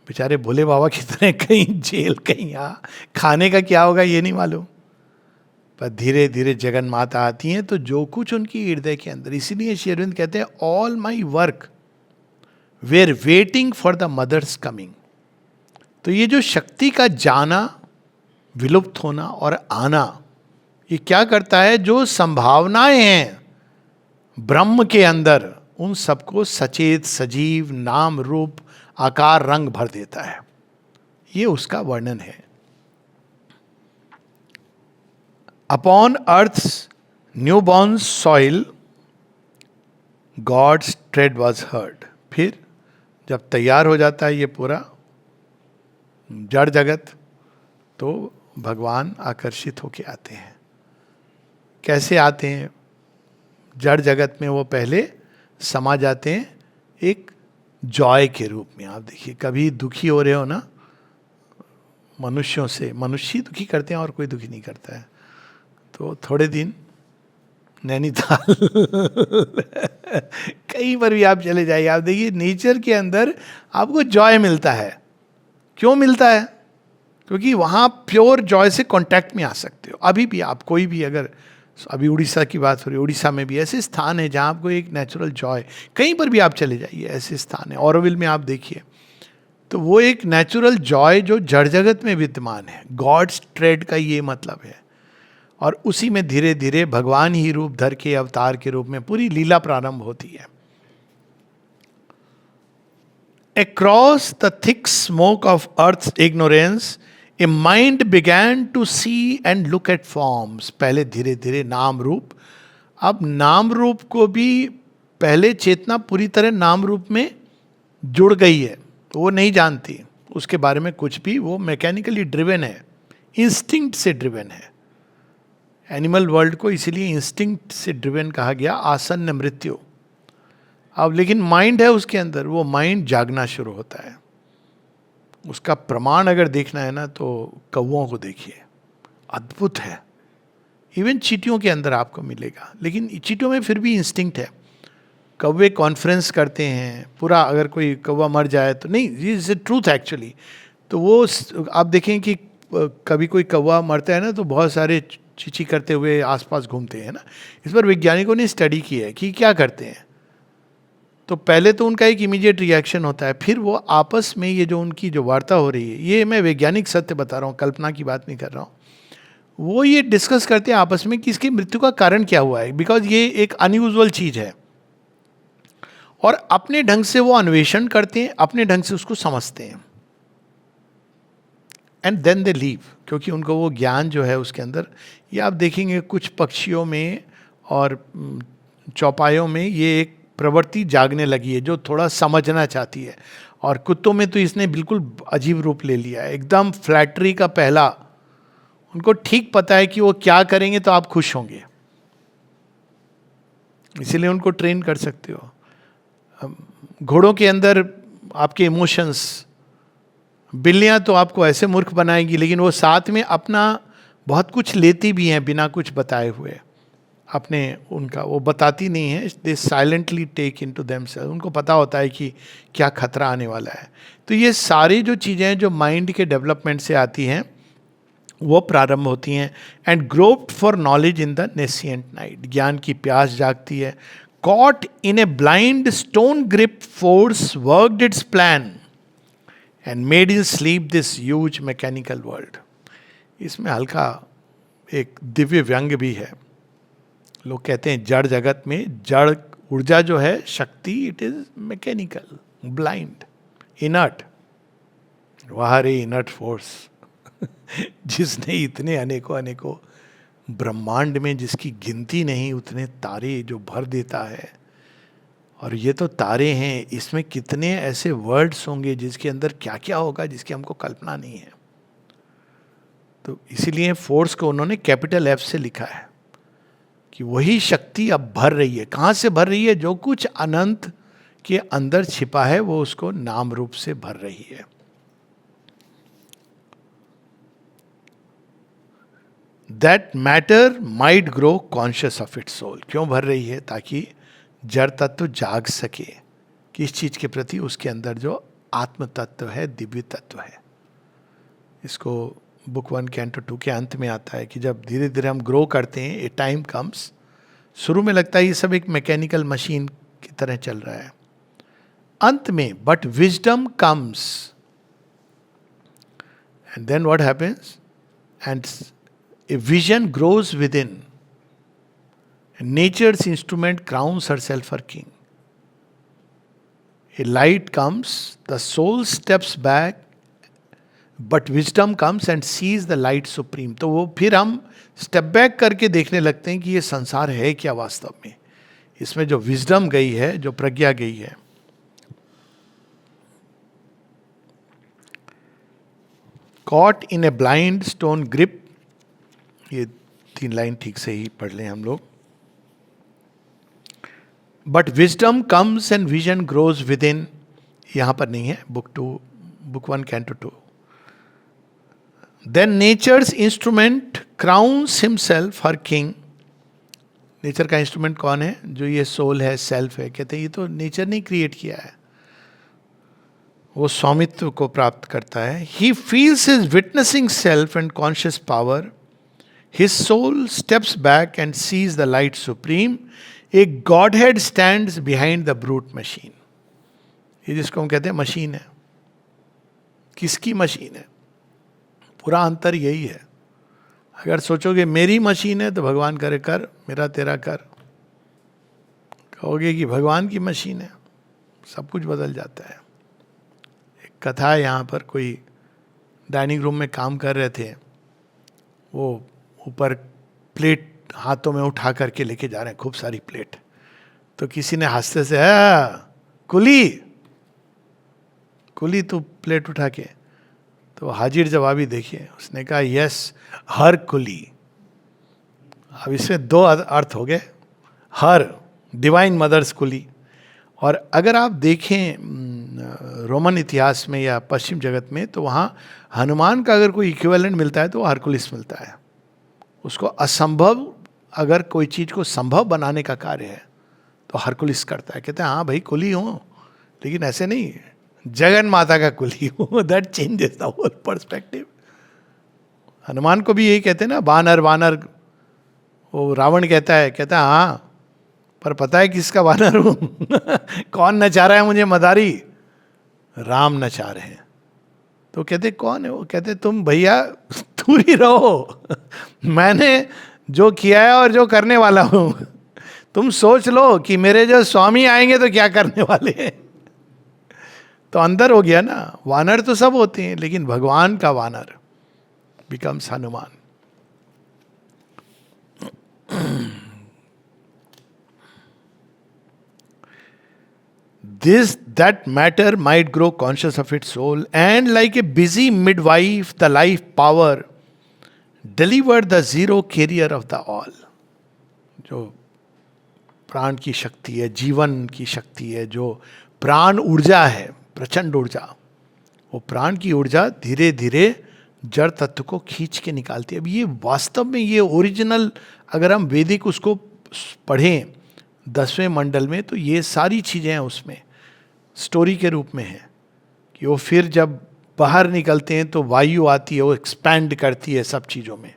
बेचारे भोले बाबा की तरह कहीं जेल, कहीं यहाँ, खाने का क्या होगा ये नहीं मालूम। पर धीरे धीरे जगन माता आती हैं, तो जो कुछ उनकी हृदय के अंदर, इसीलिए श्री अरविंद कहते हैं all my work were waiting for the mother's coming. तो ये जो शक्ति का जाना, विलुप्त होना और आना, ये क्या करता है? जो संभावनाएं हैं ब्रह्म के अंदर, उन सबको सचेत, सजीव, नाम रूप, आकार रंग भर देता है। ये उसका वर्णन है। Upon earth's newborn soil God's tread was heard. फिर जब तैयार हो जाता है ये पूरा जड़ जगत, तो भगवान आकर्षित होके आते हैं। कैसे आते हैं? जड़ जगत में वो पहले समा जाते हैं एक जॉय के रूप में। आप देखिए, कभी दुखी हो रहे हो ना मनुष्यों से, मनुष्य ही दुखी करते हैं और कोई दुखी नहीं करता है, तो थोड़े दिन नैनीताल कहीं पर भी आप चले जाइए, आप देखिए नेचर के अंदर आपको जॉय मिलता है। क्यों मिलता है? क्योंकि वहाँ प्योर जॉय से कांटेक्ट में आ सकते हो। अभी भी आप कोई भी, अगर अभी उड़ीसा की बात हो रही है, उड़ीसा में भी ऐसे स्थान है जहाँ आपको एक नेचुरल जॉय, कहीं पर भी आप चले जाइए ऐसे स्थान है। ऑरोविल में आप देखिए, तो वो एक नेचुरल जॉय जो जड़ जगत में विद्यमान है। गॉड्स ट्रेड का ये मतलब है। और उसी में धीरे धीरे भगवान ही रूप धर के अवतार के रूप में पूरी लीला प्रारंभ होती है। Across the thick smoke of earth's ignorance, a mind began to see and look at forms. पहले धीरे धीरे नाम रूप, अब नाम रूप को भी पहले चेतना पूरी तरह नाम रूप में जुड़ गई है, तो वो नहीं जानती उसके बारे में कुछ भी। वो मैकेनिकली ड्रिवन है, इंस्टिंक्ट से ड्रिवन है। एनिमल वर्ल्ड को इसीलिए इंस्टिंक्ट से ड्रिवन कहा गया, आसन्न मृत्यु। अब लेकिन माइंड है उसके अंदर, वो माइंड जागना शुरू होता है। उसका प्रमाण अगर देखना है ना तो कौवों को देखिए, अद्भुत है। इवन चींटियों के अंदर आपको मिलेगा, लेकिन चींटियों में फिर भी इंस्टिंक्ट है। कौवे कॉन्फ्रेंस करते हैं पूरा, अगर कोई कौवा मर जाए तो नहीं, इज ए ट्रूथ एक्चुअली। तो वो आप देखें कि कभी कोई कौवा मरता है ना तो बहुत सारे चींची करते हुए आसपास घूमते हैं ना। इस पर वैज्ञानिकों ने स्टडी की है कि क्या करते हैं। तो पहले तो उनका एक इमीडिएट रिएक्शन होता है, फिर वो आपस में ये जो उनकी जो वार्ता हो रही है, ये मैं वैज्ञानिक सत्य बता रहा हूँ, कल्पना की बात नहीं कर रहा हूँ। वो ये डिस्कस करते हैं आपस में कि इसकी मृत्यु का कारण क्या हुआ है, बिकॉज ये एक अनयूजुअल चीज है। और अपने ढंग से वो अन्वेषण करते हैं, अपने ढंग से उसको समझते हैं, एंड देन दे लीव, क्योंकि उनको वो ज्ञान जो है उसके अंदर। ये आप देखेंगे कुछ पक्षियों में और चौपायों में ये एक प्रवृत्ति जागने लगी है जो थोड़ा समझना चाहती है। और कुत्तों में तो इसने बिल्कुल अजीब रूप ले लिया है, एकदम फ्लैटरी का पहला। उनको ठीक पता है कि वो क्या करेंगे तो आप खुश होंगे, इसीलिए उनको ट्रेन कर सकते हो। घोड़ों के अंदर आपके इमोशंस, बिल्लियां तो आपको ऐसे मूर्ख बनाएंगी, लेकिन वो साथ में अपना बहुत कुछ लेती भी हैं बिना कुछ बताए हुए। अपने उनका वो बताती नहीं है, दे साइलेंटली टेक इनटू देमसेल्फ। उनको पता होता है कि क्या खतरा आने वाला है। तो ये सारी जो चीज़ें जो माइंड के डेवलपमेंट से आती हैं वो प्रारंभ होती हैं। And groped for knowledge in the nescient night, ज्ञान की प्यास जागती है। Caught in a blind stone grip force worked its plan and made in sleep this huge mechanical world. इसमें हल्का एक दिव्य व्यंग भी है। लोग कहते हैं जड़ जगत में जड़ ऊर्जा जो है, शक्ति, it is mechanical, blind, inert. वह रे इनर्ट फोर्स जिसने इतने अनेकों अनेकों ब्रह्मांड में जिसकी गिनती नहीं, उतने तारे जो भर देता है। और ये तो तारे हैं, इसमें कितने ऐसे वर्ड्स होंगे जिसके अंदर क्या क्या होगा जिसकी हमको कल्पना नहीं है। तो इसीलिए फोर्स को उन्होंने कैपिटल एफ से लिखा है कि वही शक्ति अब भर रही है। कहाँ से भर रही है? जो कुछ अनंत के अंदर छिपा है वो उसको नाम रूप से भर रही है। That matter might grow conscious of its soul. क्यों भर रही है? ताकि जड़ तत्व जाग सके किस चीज के प्रति, उसके अंदर जो आत्म तत्व है, दिव्य तत्व है। इसको बुक 1 कैंटो 2 के अंत में आता है कि जब धीरे धीरे हम ग्रो करते हैं, ए टाइम कम्स। शुरू में लगता है ये सब एक मैकेनिकल मशीन की तरह चल रहा है, अंत में but wisdom comes and then what happens, and a vision grows within, nature's instrument crowns herself her king. A light comes, the soul steps back, but wisdom comes and sees the light supreme. तो वो फिर हम step back करके देखने लगते हैं कि ये संसार है क्या वास्तव में. इसमें जो विजडम गई है, जो प्रज्ञा गई है. Caught in a blind stone grip, ये 3 लाइन ठीक से ही पढ़ लें हम लोग. But wisdom comes and vision grows within, यहां पर नहीं है, book 1 canto 2. Then nature's instrument crowns himself her king. Nature का इंस्ट्रूमेंट कौन है? जो ये सोल है, सेल्फ है. कहते हैं ये तो नेचर ने क्रिएट किया है, वो स्वामित्व को प्राप्त करता है. He feels his witnessing self and conscious power. His soul steps back and sees the light supreme. A godhead stands behind the brute machine. ये जिसको हम कहते हैं मशीन है. किसकी मशीन है? पूरा अंतर यही है. अगर सोचोगे मेरी मशीन है तो भगवान करे कर, मेरा तेरा कर. कहोगे कि भगवान की मशीन है, सब कुछ बदल जाता है. एक कथा है, यहाँ पर कोई डाइनिंग रूम में काम कर रहे थे, वो ऊपर प्लेट हाथों में उठा करके लेके जा रहे हैं, खूब सारी प्लेट. तो किसी ने हंसते से, कुली कुली तू प्लेट उठा के. तो हाजिर जवाबी देखिए, उसने कहा यस, हर कुली. अब इसमें 2 अर्थ हो गए. हर डिवाइन मदर्स कुली. और अगर आप देखें रोमन इतिहास में या पश्चिम जगत में, तो वहाँ हनुमान का अगर कोई इक्विवेलेंट मिलता है तो हरकुलिस मिलता है. उसको असंभव, अगर कोई चीज़ को संभव बनाने का कार्य है तो हरकुलिस करता है. कहते हैं हाँ भाई कुली हूँ, लेकिन ऐसे नहीं, जगन माता का कुली हूँ. That changes the whole perspective. Hanuman को भी यही कहते हैं ना, वानर वानर. वो रावण कहता है हाँ, पर पता है किसका वानर हूँ? कौन नचा रहा है मुझे मदारी? राम नचा रहे हैं. तो कहते कौन है वो? कहते तुम भैया दूर ही रहो, मैंने जो किया है और जो करने वाला हूँ. तुम सोच लो कि मेरे जो स्वामी आएंगे तो क्या करने वाले हैं. तो अंदर हो गया ना. वानर तो सब होते हैं, लेकिन भगवान का वानर becomes Hanuman. This that matter might grow conscious of its soul, and like a busy midwife, the life power delivered the zero carrier of the all. जो प्राण की शक्ति है, जीवन की शक्ति है, जो प्राण ऊर्जा है, प्रचंड ऊर्जा, वो प्राण की ऊर्जा धीरे धीरे जड़ तत्व को खींच के निकालती है. अब ये वास्तव में ये ओरिजिनल, अगर हम वैदिक उसको पढ़ें 10वें मंडल में, तो ये सारी चीज़ें हैं उसमें स्टोरी के रूप में है. कि वो फिर जब बाहर निकलते हैं तो वायु आती है, वो एक्सपैंड करती है सब चीज़ों में.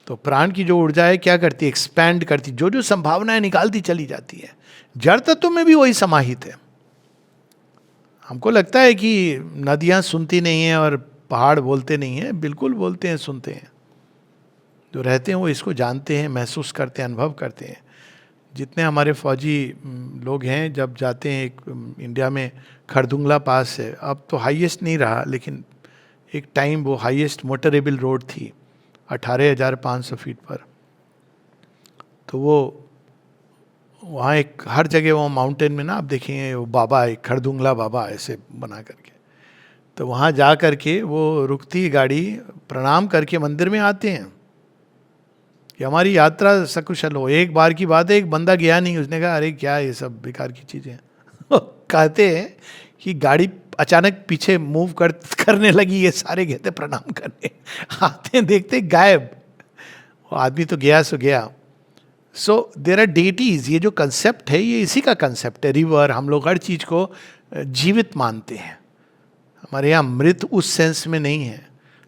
तो प्राण की जो ऊर्जा है क्या करती है? एक्सपैंड करती, जो जो संभावनाएं निकालती चली जाती है. जड़ तत्व में भी वही समाहित है. हमको लगता है कि नदियाँ सुनती नहीं हैं और पहाड़ बोलते नहीं हैं. बिल्कुल बोलते हैं, सुनते हैं. जो रहते हैं वो इसको जानते हैं, महसूस करते हैं, अनुभव करते हैं. जितने हमारे फौजी लोग हैं, जब जाते हैं, एक इंडिया में खरदुंगला पास है, अब तो हाईएस्ट नहीं रहा, लेकिन एक टाइम वो हाईएस्ट मोटरेबल रोड थी 18,500 फीट पर. तो वो वहाँ एक हर जगह वो माउंटेन में ना आप देखेंगे वो बाबा, एक खरदुंगला बाबा ऐसे बना करके. तो वहाँ जा करके वो रुकती गाड़ी, प्रणाम करके मंदिर में आते हैं कि हमारी यात्रा सकुशल हो. एक बार की बात है, एक बंदा गया नहीं, उसने कहा अरे क्या ये सब बेकार की चीज़ें. कहते हैं कि गाड़ी अचानक पीछे मूव करने लगी, ये सारे गए थे प्रणाम करने, आते देखते गायब. वो आदमी तो गया सो गया. So there are deities. ये जो कंसेप्ट है ये इसी का कंसेप्ट है. रिवर, हम लोग हर चीज़ को जीवित मानते हैं. हमारे यहाँ मृत उस सेंस में नहीं है.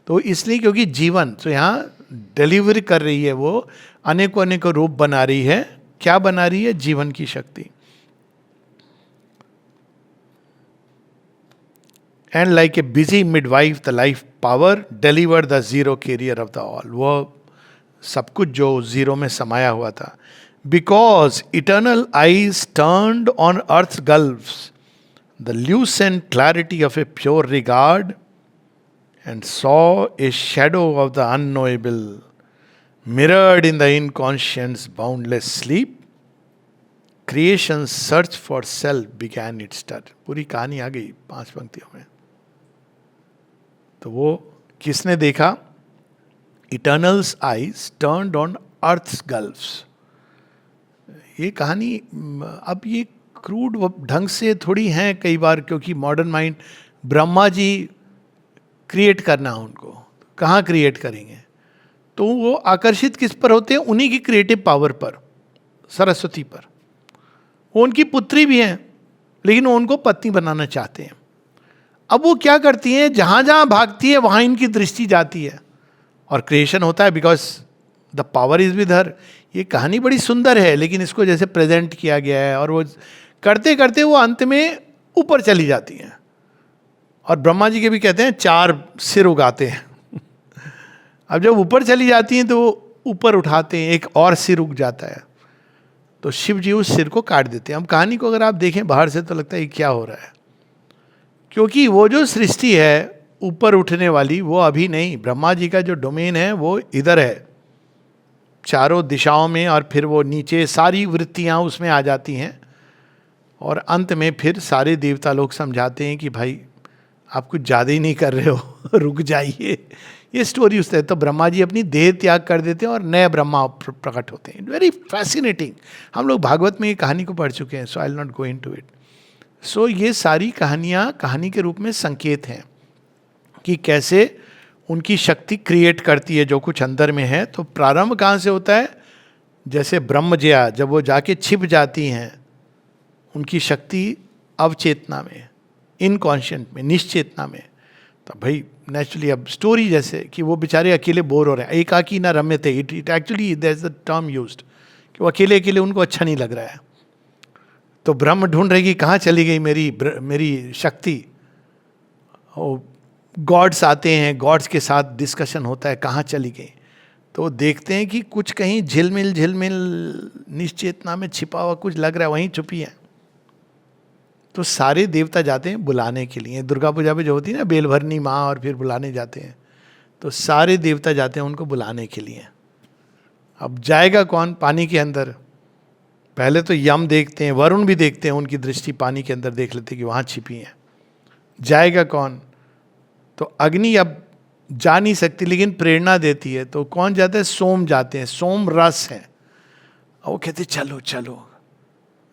तो इसलिए क्योंकि जीवन तो यहाँ डिलीवर कर रही है, वो अनेकों अनेकों रूप बना रही है. क्या बना रही है? जीवन की शक्ति. And like a busy midwife the life power deliver the zero carrier of the all. वो सब कुछ जो जीरो में समाया हुआ था. Because eternal eyes turned on earth gulfs the lucent clarity of a pure regard, and saw a shadow of the unknowable mirrored in the inconscient's boundless sleep. Creation's search for self began its stir. पूरी कहानी आ गई 5 पंक्तियों में. तो वो किसने देखा? Eternal's eyes turned on Earth's gulfs. ये कहानी अब ये क्रूड ढंग से थोड़ी हैं कई बार, क्योंकि modern mind, Brahma ji create करना उनको, कहाँ क्रिएट करेंगे? तो वो आकर्षित किस पर होते हैं? उन्हीं की क्रिएटिव पावर पर, सरस्वती पर. वो उनकी पुत्री भी हैं, लेकिन वो उनको पत्नी बनाना चाहते हैं. अब वो क्या करती हैं? जहाँ जहाँ भागती है वहाँ इनकी दृष्टि जाती है और क्रिएशन होता है, because the power is with her. ये कहानी बड़ी सुंदर है, लेकिन इसको जैसे प्रेजेंट किया गया है, और वो करते करते वो अंत में ऊपर चली जाती हैं. और ब्रह्मा जी के भी कहते हैं 4 सिर उगाते हैं. अब जब ऊपर चली जाती हैं तो वो ऊपर उठाते हैं, एक और सिर उग जाता है, तो शिव जी उस सिर को काट देते हैं. अब कहानी को अगर आप देखें बाहर से तो लगता है ये क्या हो रहा है, क्योंकि वो जो सृष्टि है ऊपर उठने वाली, वो अभी नहीं. ब्रह्मा जी का जो डोमेन है वो इधर है, चारों दिशाओं में, और फिर वो नीचे सारी वृत्तियां उसमें आ जाती हैं. और अंत में फिर सारे देवता लोग समझाते हैं कि भाई आप कुछ ज़्यादा ही नहीं कर रहे हो, रुक जाइए. ये स्टोरी उससे, तो ब्रह्मा जी अपनी देह त्याग कर देते हैं और नए ब्रह्मा प्रकट होते हैं. Very fascinating. हम लोग भागवत में ये कहानी को पढ़ चुके हैं, so I will not go into it. So ये सारी कहानियाँ कहानी के रूप में संकेत हैं कि कैसे उनकी शक्ति क्रिएट करती है जो कुछ अंदर में है. तो प्रारंभ कहाँ से होता है? जैसे ब्रह्मजया, जब वो जाके छिप जाती हैं, उनकी शक्ति अवचेतना में, इनकॉन्शियंट में, निश्चेतना में. तो भाई नेचुरली अब स्टोरी जैसे कि वो बेचारे अकेले बोर हो रहे हैं, एकाकी ना रम्यते. It actually there is the term used कि वो अकेले अकेले उनको अच्छा नहीं लग रहा है. तो ब्रह्म ढूंढ रहे कि कहाँ चली गई मेरी शक्ति. गॉड्स आते हैं, गॉड्स के साथ डिस्कशन होता है, कहाँ चली गई. तो देखते हैं कि कुछ कहीं झिलमिल झिलमिल निश्चेतना में छिपा हुआ कुछ लग रहा है, वहीं छुपी है. तो सारे देवता जाते हैं बुलाने के लिए. दुर्गा पूजा पे जो होती है ना, बेलभरनी माँ, और फिर बुलाने जाते हैं. तो सारे देवता जाते हैं उनको बुलाने के लिए. अब जाएगा कौन पानी के अंदर? पहले तो यम देखते हैं, वरुण भी देखते हैं, उनकी दृष्टि पानी के अंदर देख लेते हैं कि वहाँ छिपी हैं. जाएगा कौन? तो अग्नि अब जा नहीं सकती, लेकिन प्रेरणा देती है. तो कौन जाता है? सोम जाते हैं. सोम रस है, और वो कहते चलो चलो.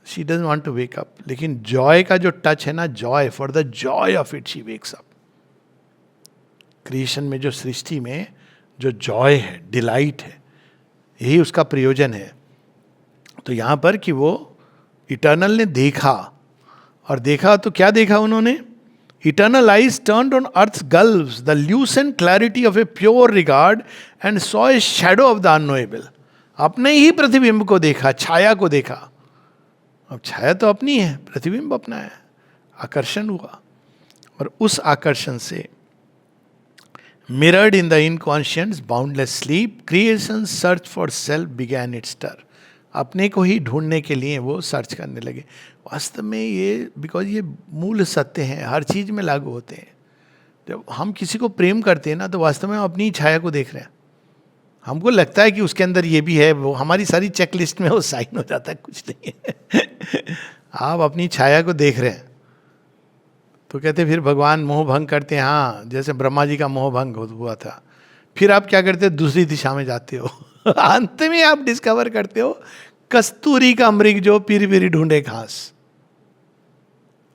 She doesn't want to wake up, लेकिन जॉय का जो टच है ना, joy, for the joy of it she wakes up. Creation में जो सृष्टि में जो जॉय है, डिलाइट है, यही उसका प्रयोजन है. तो यहाँ पर कि वो इटर्नल ने देखा, और देखा तो क्या देखा उन्होंने? Eternal eyes turned on earth's gulfs, the lucent clarity of a pure regard, and saw a shadow of the unknowable. अपने ही प्रतिबिंब को देखा, छाया को देखा. अब छाया तो अपनी है, प्रतिबिंब अपना है. आकर्षण हुआ, और उस आकर्षण से mirrored in the inconscient's boundless sleep, creation's search for self began its stir. अपने को ही ढूंढने के लिए वो सर्च करने लगे. वास्तव में ये, बिकॉज ये मूल सत्य हैं, हर चीज़ में लागू होते हैं. जब हम किसी को प्रेम करते हैं ना, तो वास्तव में हम अपनी छाया को देख रहे हैं. हमको लगता है कि उसके अंदर ये भी है, वो हमारी सारी चेकलिस्ट में वो साइन हो जाता है, कुछ नहीं है. आप अपनी छाया को देख रहे हैं. तो कहते फिर भगवान मोह भंग करते हैं. हाँ, जैसे ब्रह्मा जी का मोह भंग हुआ था. फिर आप क्या करते हो? दूसरी दिशा में जाते हो. अंत में आप डिस्कवर करते हो कस्तूरी का मृग जो पीरी पीरी ढूंढे घास.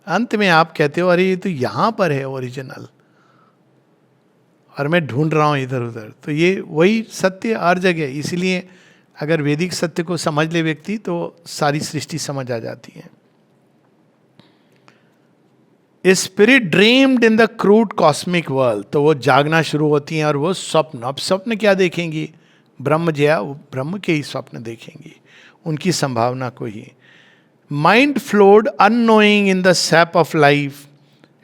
अंत में आप कहते हो अरे ये तो यहां पर है ओरिजिनल, और मैं ढूंढ रहा हूं इधर उधर. तो ये वही सत्य हर जगह. इसीलिए अगर वैदिक सत्य को समझ ले व्यक्ति तो सारी सृष्टि समझ आ जाती है. A spirit dreamed in the crude cosmic world. तो वो जागना शुरू होती हैं, और वो स्वप्न. अब स्वप्न क्या देखेंगी? ब्रह्मजया, ब्रह्म के ही स्वप्न देखेंगी, उनकी संभावना को ही. Mind flowed unknowing in the sap of life,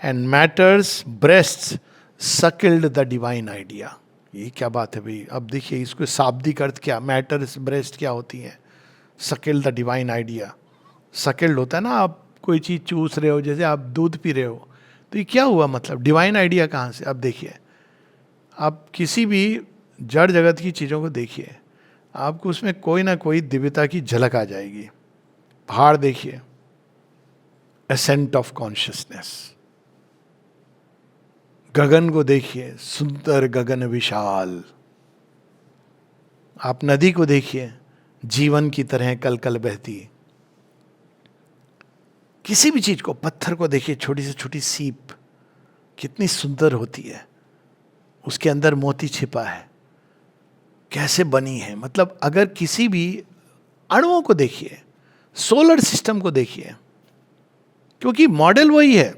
and matter's breasts suckled the divine idea. ये क्या बात है भाई? अब देखिए इसको शाब्दिक अर्थ क्या, मैटर्स ब्रेस्ट क्या होती है? सकिल्ड द डिवाइन आइडिया. सकिल्ड होता है ना, आप कोई चीज़ चूस रहे हो, जैसे आप दूध पी रहे हो, तो ये क्या हुआ? मतलब डिवाइन आइडिया कहाँ से? अब देखिए, आप किसी भी जड़ जगत की चीज़ों को देखिए, आपको उसमें कोई ना कोई दिव्यता की झलक आ जाएगी। पहाड़ देखिए, एसेंट ऑफ कॉन्शियसनेस। गगन को देखिए, सुंदर गगन विशाल। आप नदी को देखिए, जीवन की तरह कल कल बहती। किसी भी चीज को, पत्थर को देखिए, छोटी से छोटी सीप कितनी सुंदर होती है, उसके अंदर मोती छिपा है, कैसे बनी है। मतलब अगर किसी भी अणुओं को देखिए, सोलर सिस्टम को देखिए, क्योंकि मॉडल वही है,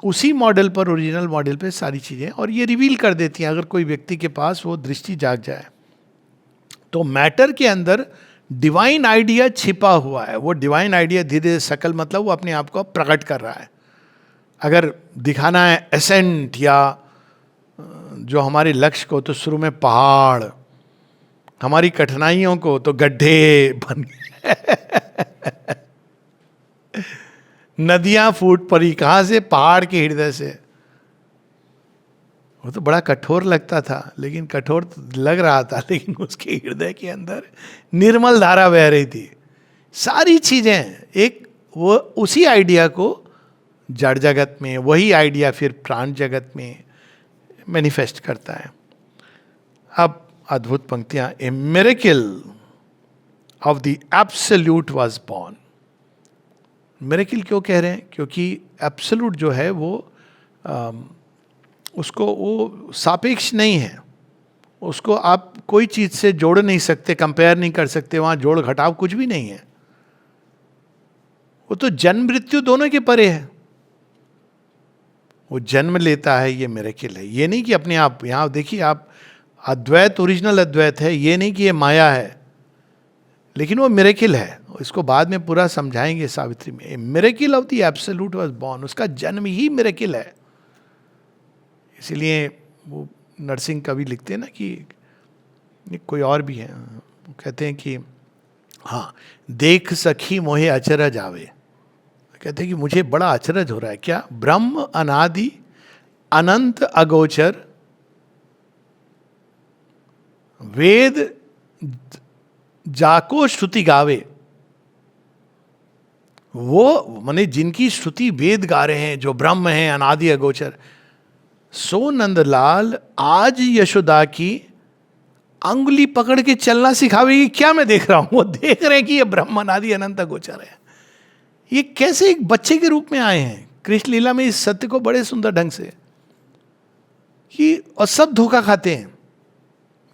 उसी मॉडल पर, ओरिजिनल मॉडल पे सारी चीजें, और ये रिवील कर देती हैं अगर कोई व्यक्ति के पास वो दृष्टि जाग जाए। तो मैटर के अंदर डिवाइन आइडिया छिपा हुआ है। वो डिवाइन आइडिया धीरे धीरे सकल, मतलब वो अपने आप को प्रकट कर रहा है। अगर दिखाना है एसेंट या जो हमारे लक्ष्य को, तो शुरू में पहाड़, हमारी कठिनाइयों को तो गड्ढे बन गए, नदियां फूट पड़ी। कहां से? पहाड़ के हृदय से। वो तो बड़ा कठोर लगता था, लेकिन कठोर तो लग रहा था, लेकिन उसके हृदय के अंदर निर्मल धारा बह रही थी। सारी चीजें एक, वो उसी आइडिया को जड़ जगत में, वही आइडिया फिर प्राण जगत में मैनिफेस्ट करता है। अब अद्भुत पंक्तियां, a miracle of the absolute was born. Miracle क्यों कह रहे हैं? क्योंकि एब्सोल्यूट जो है वो उसको, वो सापेक्ष नहीं है, उसको आप कोई चीज से जोड़ नहीं सकते, कंपेयर नहीं कर सकते, वहां जोड़ घटाव कुछ भी नहीं है। वो तो जन्म मृत्यु दोनों के परे है। वो जन्म लेता है, ये मिरेकल है। ये नहीं कि अपने आप, यहां देखिए आप, अद्वैत ओरिजिनल अद्वैत है, ये नहीं कि ये माया है, लेकिन वो मिरेकल है। इसको बाद में पूरा समझाएंगे सावित्री में। Miracle of the absolute was born, उसका जन्म ही मिरेकल है। इसीलिए वो नरसिंह कवि लिखते हैं ना कि कोई और भी है, वो कहते हैं कि हाँ, देख सखी मोहे अचरज आवे। कहते हैं कि मुझे बड़ा अचरज हो रहा है। क्या? ब्रह्म अनादि अनंत अगोचर, वेद जाको श्रुति गावे। वो माने जिनकी श्रुति वेद गा रहे हैं, जो ब्रह्म हैं, अनादि अगोचर, सो नंदलाल आज यशोदा की अंगुली पकड़ के चलना सिखावेगी। क्या मैं देख रहा हूं? वो देख रहे हैं कि ये ब्रह्म अनादि अनंत अगोचर है। ये कैसे एक बच्चे के रूप में आए हैं कृष्ण लीला में, इस सत्य को बड़े सुंदर ढंग से, कि और सब धोखा खाते हैं।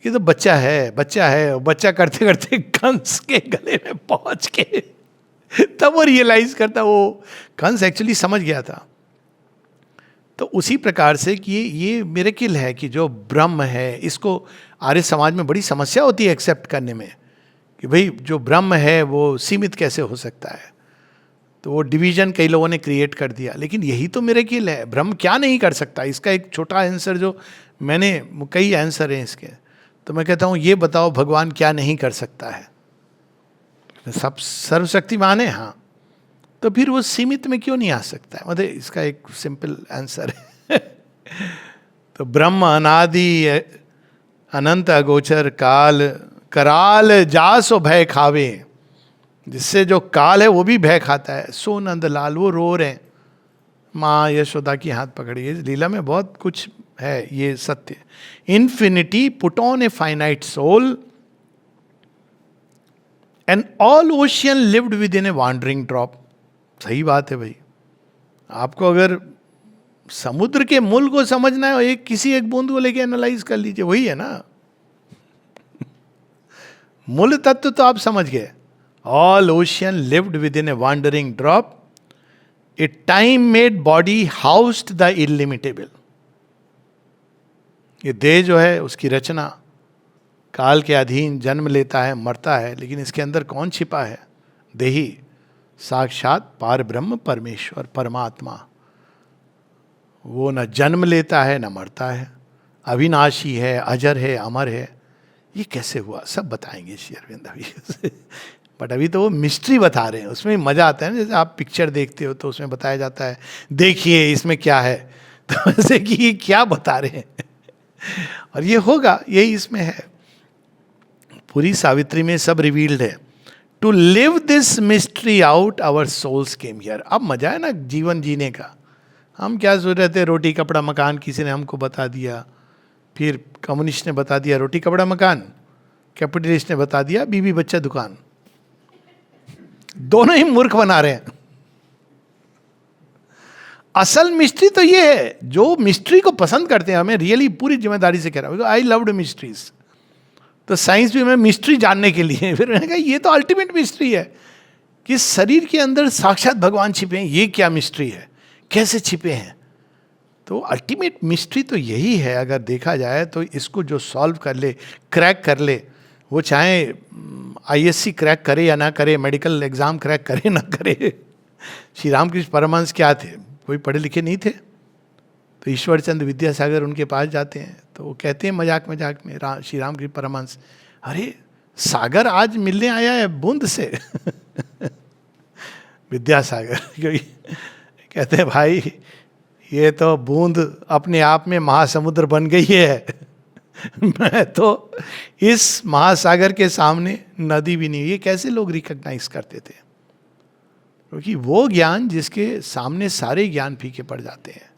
ये तो बच्चा है, बच्चा है। बच्चा करते करते कंस के गले में पहुंच के तब वो रियलाइज करता, वो कंस एक्चुअली समझ गया था। तो उसी प्रकार से कि ये मिरेकल है कि जो ब्रह्म है, इसको आर्य समाज में बड़ी समस्या होती है एक्सेप्ट करने में, कि भाई जो ब्रह्म है वो सीमित कैसे हो सकता है। तो वो डिवीजन कई लोगों ने क्रिएट कर दिया, लेकिन यही तो मिरेकल है। ब्रह्म क्या नहीं कर सकता? इसका एक छोटा आंसर, जो मैंने, कई आंसर हैं इसके, तो मैं कहता हूँ ये बताओ भगवान क्या नहीं कर सकता है? सब सर्वशक्तिमान है, हाँ, तो फिर वो सीमित में क्यों नहीं आ सकता है? मतलब इसका एक सिंपल आंसर है। तो ब्रह्म अनादि अनंत अगोचर काल, कराल जासो भय खावे। जिससे जो काल है वो भी भय खाता है। सो नंदलाल, वो रो रहे हैं, माँ यशोदा की हाथ पकड़ी। इस लीला में बहुत कुछ है, ये सत्य। Infinity put on a finite soul and all ocean lived within a wandering drop. सही बात है भाई। आपको अगर समुद्र के मूल को समझना है, एक किसी एक बूंद को लेके एनालाइज कर लीजिए, वही है ना। मूल तत्व तो आप समझ गए। All ocean lived within a wandering drop, a time made body housed the illimitable. ये देह जो है, उसकी रचना काल के अधीन जन्म लेता है, मरता है, लेकिन इसके अंदर कौन छिपा है? देही, साक्षात पार ब्रह्म परमेश्वर परमात्मा। वो न जन्म लेता है, न मरता है, अविनाशी है, अजर है, अमर है। ये कैसे हुआ? सब बताएंगे श्री अरविंद अभी। बट अभी तो वो मिस्ट्री बता रहे हैं, उसमें मजा आता है ना। जैसे आप पिक्चर देखते हो तो उसमें बताया जाता है देखिए इसमें क्या है, तो ऐसे कि ये क्या बता रहे हैं और ये होगा, यही इसमें है। पूरी सावित्री में सब रिवील्ड है। To live this mystery out our souls came here. अब मजा है ना जीवन जीने का। हम क्या सोच रहे थे, रोटी कपड़ा मकान किसी ने हमको बता दिया, फिर कम्युनिस्ट ने बता दिया रोटी कपड़ा मकान, कैपिटलिस्ट ने बता दिया बीवी बच्चा दुकान। दोनों ही मूर्ख बना रहे हैं। असल मिस्ट्री तो ये है, जो मिस्ट्री को पसंद करते हैं, हमें रियली पूरी जिम्मेदारी से कह रहा हूं, आई लव्ड मिस्ट्रीज। तो साइंस भी मैं मिस्ट्री जानने के लिए, फिर मैंने कहा ये तो अल्टीमेट मिस्ट्री है कि शरीर के अंदर साक्षात भगवान छिपे हैं। ये क्या मिस्ट्री है, कैसे छिपे हैं? तो अल्टीमेट मिस्ट्री तो यही है। अगर देखा जाए तो इसको जो सॉल्व कर ले, क्रैक कर ले, वो चाहे आईएससी क्रैक करे या ना करे, मेडिकल एग्जाम क्रैक करे ना करे। श्री रामकृष्ण परमहंस क्या थे? कोई पढ़े लिखे नहीं थे। तो ईश्वर चंद्र विद्यासागर उनके पास जाते हैं तो वो कहते हैं मजाक मजाक में, श्री रामकृष्ण परमहंस, अरे सागर आज मिलने आया है बूंद से। विद्यासागर कहते हैं भाई ये तो बूंद अपने आप में महासमुद्र बन गई है। मैं तो इस महासागर के सामने नदी भी नहीं। ये कैसे लोग रिकॉग्नाइज करते थे? क्योंकि वो ज्ञान जिसके सामने सारे ज्ञान फीके पड़ जाते हैं।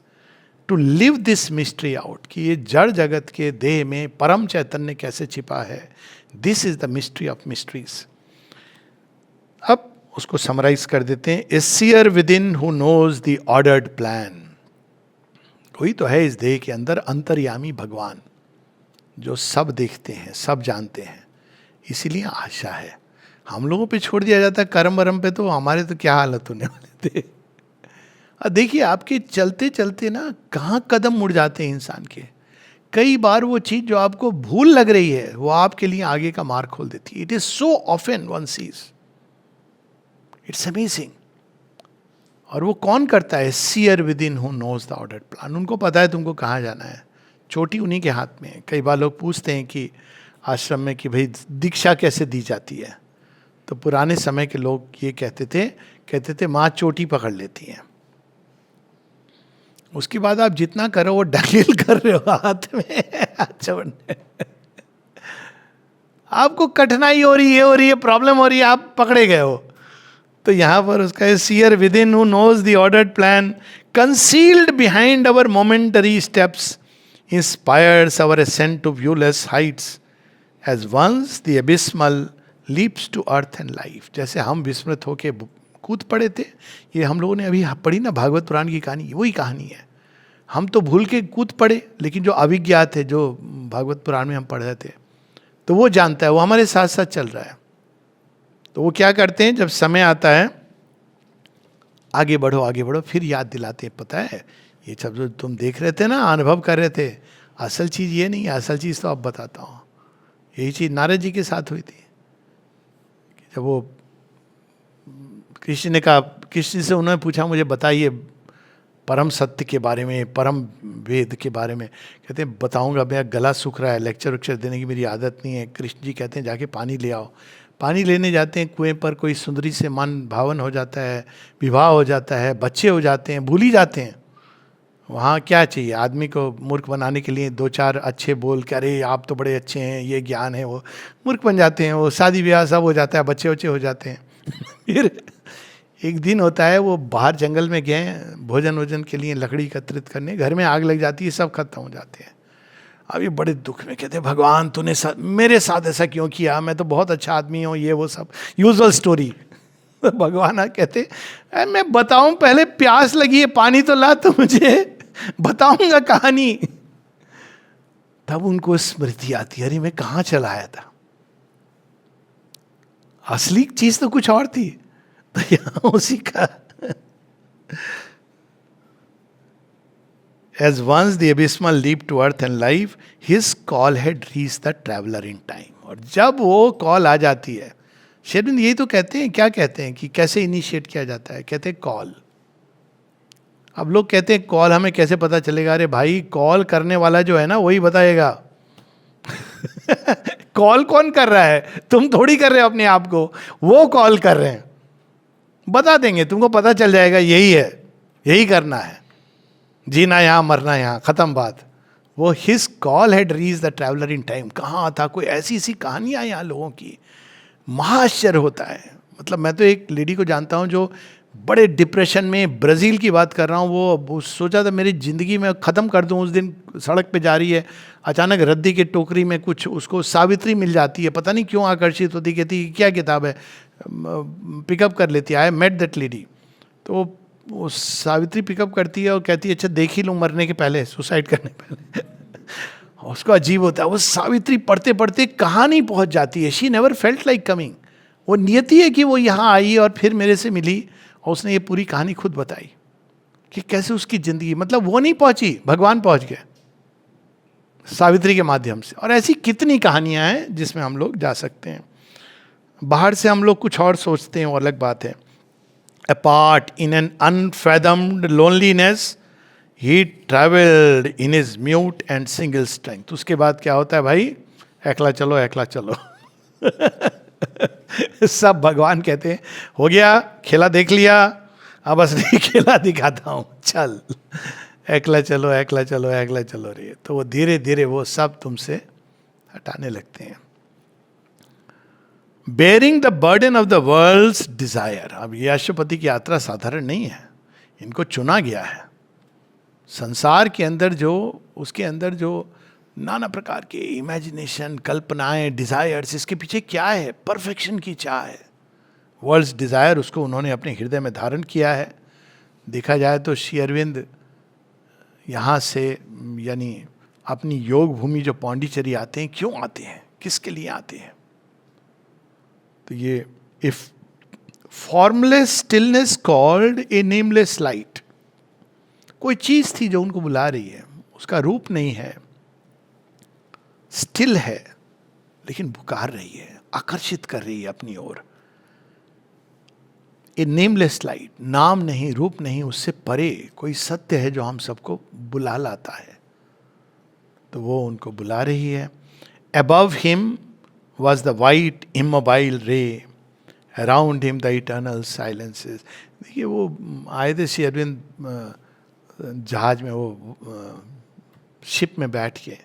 To live this mystery out, कि ये जड़ जगत के देह में परम चैतन्य कैसे छिपा है, this is the mystery of mysteries. अब उसको समराइज कर देते हैं। A seer within who knows the ordered plan. कोई तो है इस देह के अंदर अंतर्यामी भगवान जो सब देखते हैं, सब जानते हैं। इसीलिए आशा है। हम लोगों पे छोड़ दिया जाता है कर्म वरम पे, तो हमारे तो क्या हालत होने वाले थे। देखिए आपके चलते चलते ना कहाँ कदम मुड़ जाते हैं इंसान के। कई बार वो चीज जो आपको भूल लग रही है वो आपके लिए आगे का मार्ग खोल देती है। It is so often one sees, it's amazing. और वो कौन करता है? Seer within who knows the ordered plan. उनको पता है तुमको कहाँ जाना है, चोटी उन्हीं के हाथ में है। कई बार लोग पूछते हैं कि आश्रम में कि भाई दीक्षा कैसे दी जाती है, तो पुराने समय के लोग ये कहते थे माँ चोटी पकड़ लेती हैं, उसके बाद आप जितना करो वो डंगेल कर रहे हो हाथ में। अच्छा आपको कठिनाई हो रही है, प्रॉब्लम हो रही है, आप पकड़े गए हो। तो यहां पर उसका seer within who knows the ordered plan, concealed behind our momentary steps, inspires our ascent to viewless heights, as once the abysmal leaps to earth and life. जैसे हम विस्मृत होके कूद पड़े थे, ये हम लोगों ने अभी पढ़ी ना भागवत पुराण की कहानी, वही कहानी है। हम तो भूल के कूद पड़े, लेकिन जो अभिज्ञात है, जो भागवत पुराण में हम पढ़ रहे थे, तो वो जानता है, वो हमारे साथ साथ चल रहा है। तो वो क्या करते हैं, जब समय आता है आगे बढ़ो, फिर याद दिलाते हैं, पता है ये सब जो तुम देख रहे थे ना, अनुभव कर रहे थे, असल चीज़ ये नहीं है, असल चीज़ तो अब बताता हूँ। यही चीज़ नारद जी के साथ हुई थी। जब वो कृष्ण ने कहा, कृष्ण से उन्होंने पूछा मुझे बताइए परम सत्य के बारे में, परम वेद के बारे में। कहते हैं बताऊंगा, मेरा गला सूख रहा है, लेक्चर वेक्चर देने की मेरी आदत नहीं है। कृष्ण जी कहते हैं जाके पानी ले आओ। पानी लेने जाते हैं कुएं पर, कोई सुंदरी से मन भावन हो जाता है, विवाह हो जाता है, बच्चे हो जाते हैं, भूल ही जाते हैं। वहाँ क्या चाहिए आदमी को मूर्ख बनाने के लिए? दो चार अच्छे बोल के अरे आप तो बड़े अच्छे हैं, ये ज्ञान है, वो मूर्ख बन जाते हैं। वो शादी ब्याह सब हो जाता है, बच्चे वच्चे हो जाते हैं। फिर एक दिन होता है, वो बाहर जंगल में गए भोजन वोजन के लिए, लकड़ी एकत्रित करने, घर में आग लग जाती है, सब खत्म हो जाते हैं। अभी बड़े दुख में कहते हैं भगवान तूने मेरे साथ ऐसा क्यों किया, मैं तो बहुत अच्छा आदमी हूँ, ये वो सब यूजुअल स्टोरी। भगवान कहते मैं बताऊं, पहले प्यास लगी है, पानी तो ला, तो मुझे बताऊंगा कहानी। तब उनको स्मृति आती है, अरे मैं कहाँ चला आया था, असली चीज तो कुछ और थी। तो यहां उसी का As once the abysmal leap to earth and life, his call had reached the traveler in time. और जब वो कॉल आ जाती है, शेरविंद यही तो कहते हैं, क्या कहते हैं कि कैसे इनिशिएट किया जाता है? कहते हैं कॉल। अब लोग कहते हैं कॉल हमें कैसे पता चलेगा? अरे भाई कॉल करने वाला जो है ना वही बताएगा। कॉल कौन कर रहा है? तुम थोड़ी कर रहे हो अपने आप को, वो कॉल कर रहे हैं। बता देंगे तुमको, पता चल जाएगा यही है, यही करना है, जीना यहाँ मरना यहाँ, खत्म बात। वो his call had reach the traveller in time. कहाँ था, कोई ऐसी ऐसी कहानियां यहाँ लोगों की, महाआश्चर्य होता है। मतलब मैं तो एक लेडी को जानता हूँ जो बड़े डिप्रेशन में, ब्राज़ील की बात कर रहा हूँ, वो सोचा था मेरी ज़िंदगी में ख़त्म कर दूँ। उस दिन सड़क पे जा रही है, अचानक रद्दी के टोकरी में कुछ उसको सावित्री मिल जाती है, पता नहीं क्यों आकर्षित होती, कहती क्या किताब है, पिकअप कर लेती है, आई मेट दैट लेडी। तो वो सावित्री पिकअप करती है और कहती है अच्छा देख ही लूँ मरने के पहले, सुसाइड करने पहले। उसको अजीब होता है, वो सावित्री पढ़ते पढ़ते कहानी पहुंच जाती है। She never felt like coming. वो नियति है कि वो यहाँ आई और फिर मेरे से मिली, और उसने ये पूरी कहानी खुद बताई कि कैसे उसकी जिंदगी, मतलब वो नहीं पहुंची, भगवान पहुंच गए सावित्री के माध्यम से। और ऐसी कितनी कहानियां हैं जिसमें हम लोग जा सकते हैं। बाहर से हम लोग कुछ और सोचते हैं, वो अलग बात है। Apart in an unfathomed loneliness, he traveled in his mute and single strength. उसके बाद क्या होता है भाई? एकला चलो, एकला चलो। सब भगवान कहते हैं हो गया, खेला देख लिया, अब असली खेला दिखाता हूँ, चल एकला चलो, एकला चलो, एकला चलो रे। तो वो धीरे धीरे वो सब तुमसे हटाने लगते हैं। Bearing the burden of the world's desire. अब ये अशुपति की यात्रा साधारण नहीं है, इनको चुना गया है। संसार के अंदर जो, उसके अंदर जो नाना प्रकार के इमेजिनेशन, कल्पनाएं, डिजायर्स, इसके पीछे क्या है? परफेक्शन की चाह है। वर्ल्ड्स डिजायर, उसको उन्होंने अपने हृदय में धारण किया है। देखा जाए तो श्री अरविंद यहाँ से, यानी अपनी योग भूमि जो पौंडीचेरी आते हैं, क्यों आते हैं, किसके लिए आते हैं? तो ये if formless stillness called a nameless light, कोई चीज थी जो उनको बुला रही है, उसका रूप नहीं है, स्टिल है, लेकिन पुकार रही है, आकर्षित कर रही है अपनी ओर। ए नेमलेस लाइट, नाम नहीं, रूप नहीं, उससे परे कोई सत्य है जो हम सबको बुला लाता है। तो वो उनको बुला रही है। Above him was the white immobile ray, around him the eternal silences। देखिए वो आए थे श्री अरविंद जहाज में, वो शिप में बैठ के,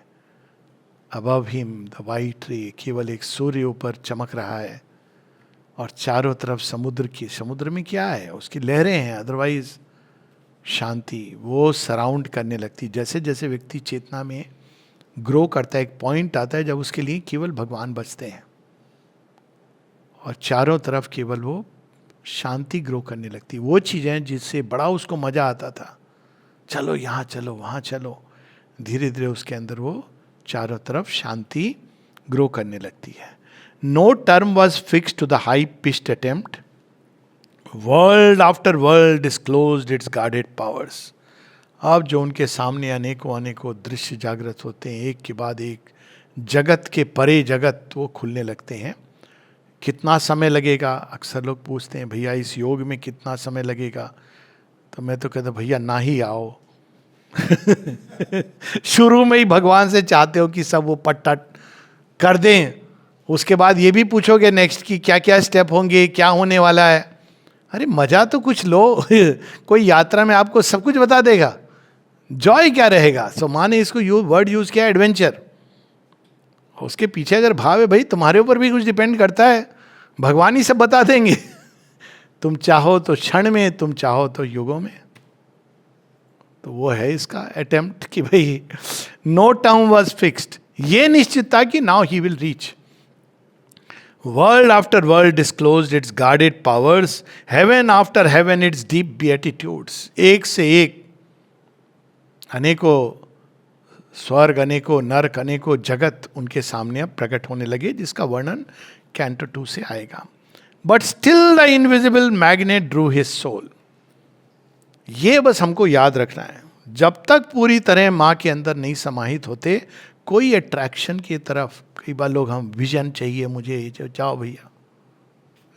above him the white ray, केवल एक सूर्य ऊपर चमक रहा है और चारों तरफ समुद्र की, समुद्र में क्या है, उसकी लहरें हैं, अदरवाइज शांति वो सराउंड करने लगती। जैसे जैसे व्यक्ति चेतना में ग्रो करता है, एक पॉइंट आता है जब उसके लिए केवल भगवान बचते हैं और चारों तरफ केवल वो शांति ग्रो करने लगती। वो चीज़ें जिससे बड़ा उसको मजा आता था, चलो यहाँ चलो वहाँ चलो, धीरे धीरे उसके अंदर वो चारों तरफ शांति ग्रो करने लगती है। No term was fix to the high pitched attempt, world after world disclosed its guarded powers. अब जो उनके सामने अनेकों अनेकों दृश्य जागृत होते हैं, एक के बाद एक, जगत के परे जगत वो खुलने लगते हैं। कितना समय लगेगा? अक्सर लोग पूछते हैं भैया इस योग में कितना समय लगेगा, तो मैं तो कहता भैया ना ही आओ। शुरू में ही भगवान से चाहते हो कि सब वो पट्टा कर दें, उसके बाद ये भी पूछोगे नेक्स्ट की क्या क्या स्टेप होंगे, क्या होने वाला है। अरे मजा तो कुछ लो। कोई यात्रा में आपको सब कुछ बता देगा, जॉय क्या रहेगा? सो माँ ने इसको वर्ड यूज किया एडवेंचर। उसके पीछे अगर भाव है भाई तुम्हारे ऊपर भी कुछ डिपेंड करता है, भगवान ही सब बता देंगे। तुम चाहो तो क्षण में, तुम चाहो तो युगों में। तो वो है इसका अटेम्प्ट कि भाई नो टर्म वाज फिक्स्ड, ये निश्चित था कि now he will reach. World after world disclosed its guarded powers, heaven after heaven its deep beatitudes. एक से एक अनेकों स्वर्ग, अनेकों नरक, अनेकों जगत उनके सामने अब प्रकट होने लगे, जिसका वर्णन कैंटो 2 से आएगा। But still the invisible magnet drew his soul. ये बस हमको याद रखना है, जब तक पूरी तरह माँ के अंदर नहीं समाहित होते, कोई अट्रैक्शन की तरफ, कई बार लोग हम विजन चाहिए मुझे, जाओ भैया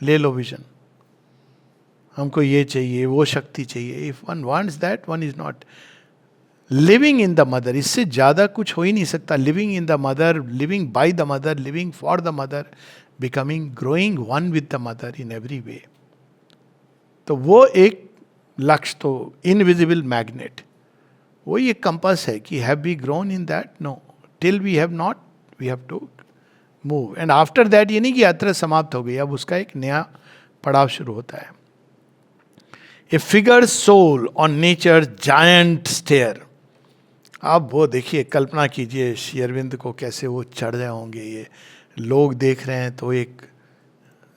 ले लो विजन, हमको ये चाहिए वो शक्ति चाहिए। If one wants that one is not living in the mother, इससे ज़्यादा कुछ हो ही नहीं सकता. Living in the mother, living by the mother, living for the mother, becoming, growing one with the mother in every way. तो वो एक लक्ष्य, तो इनविजिबल मैग्नेट, वही एक कंपास है कि have we grown in that? No, till we have not, we have to move. And after that, ये नहीं कि यात्रा समाप्त हो गई, अब उसका एक नया पड़ाव शुरू होता है. A figure soul on nature giant stair. आप वो देखिए, कल्पना कीजिए श्री अरविंद को कैसे वो चढ़ रहे होंगे. ये लोग देख रहे हैं तो एक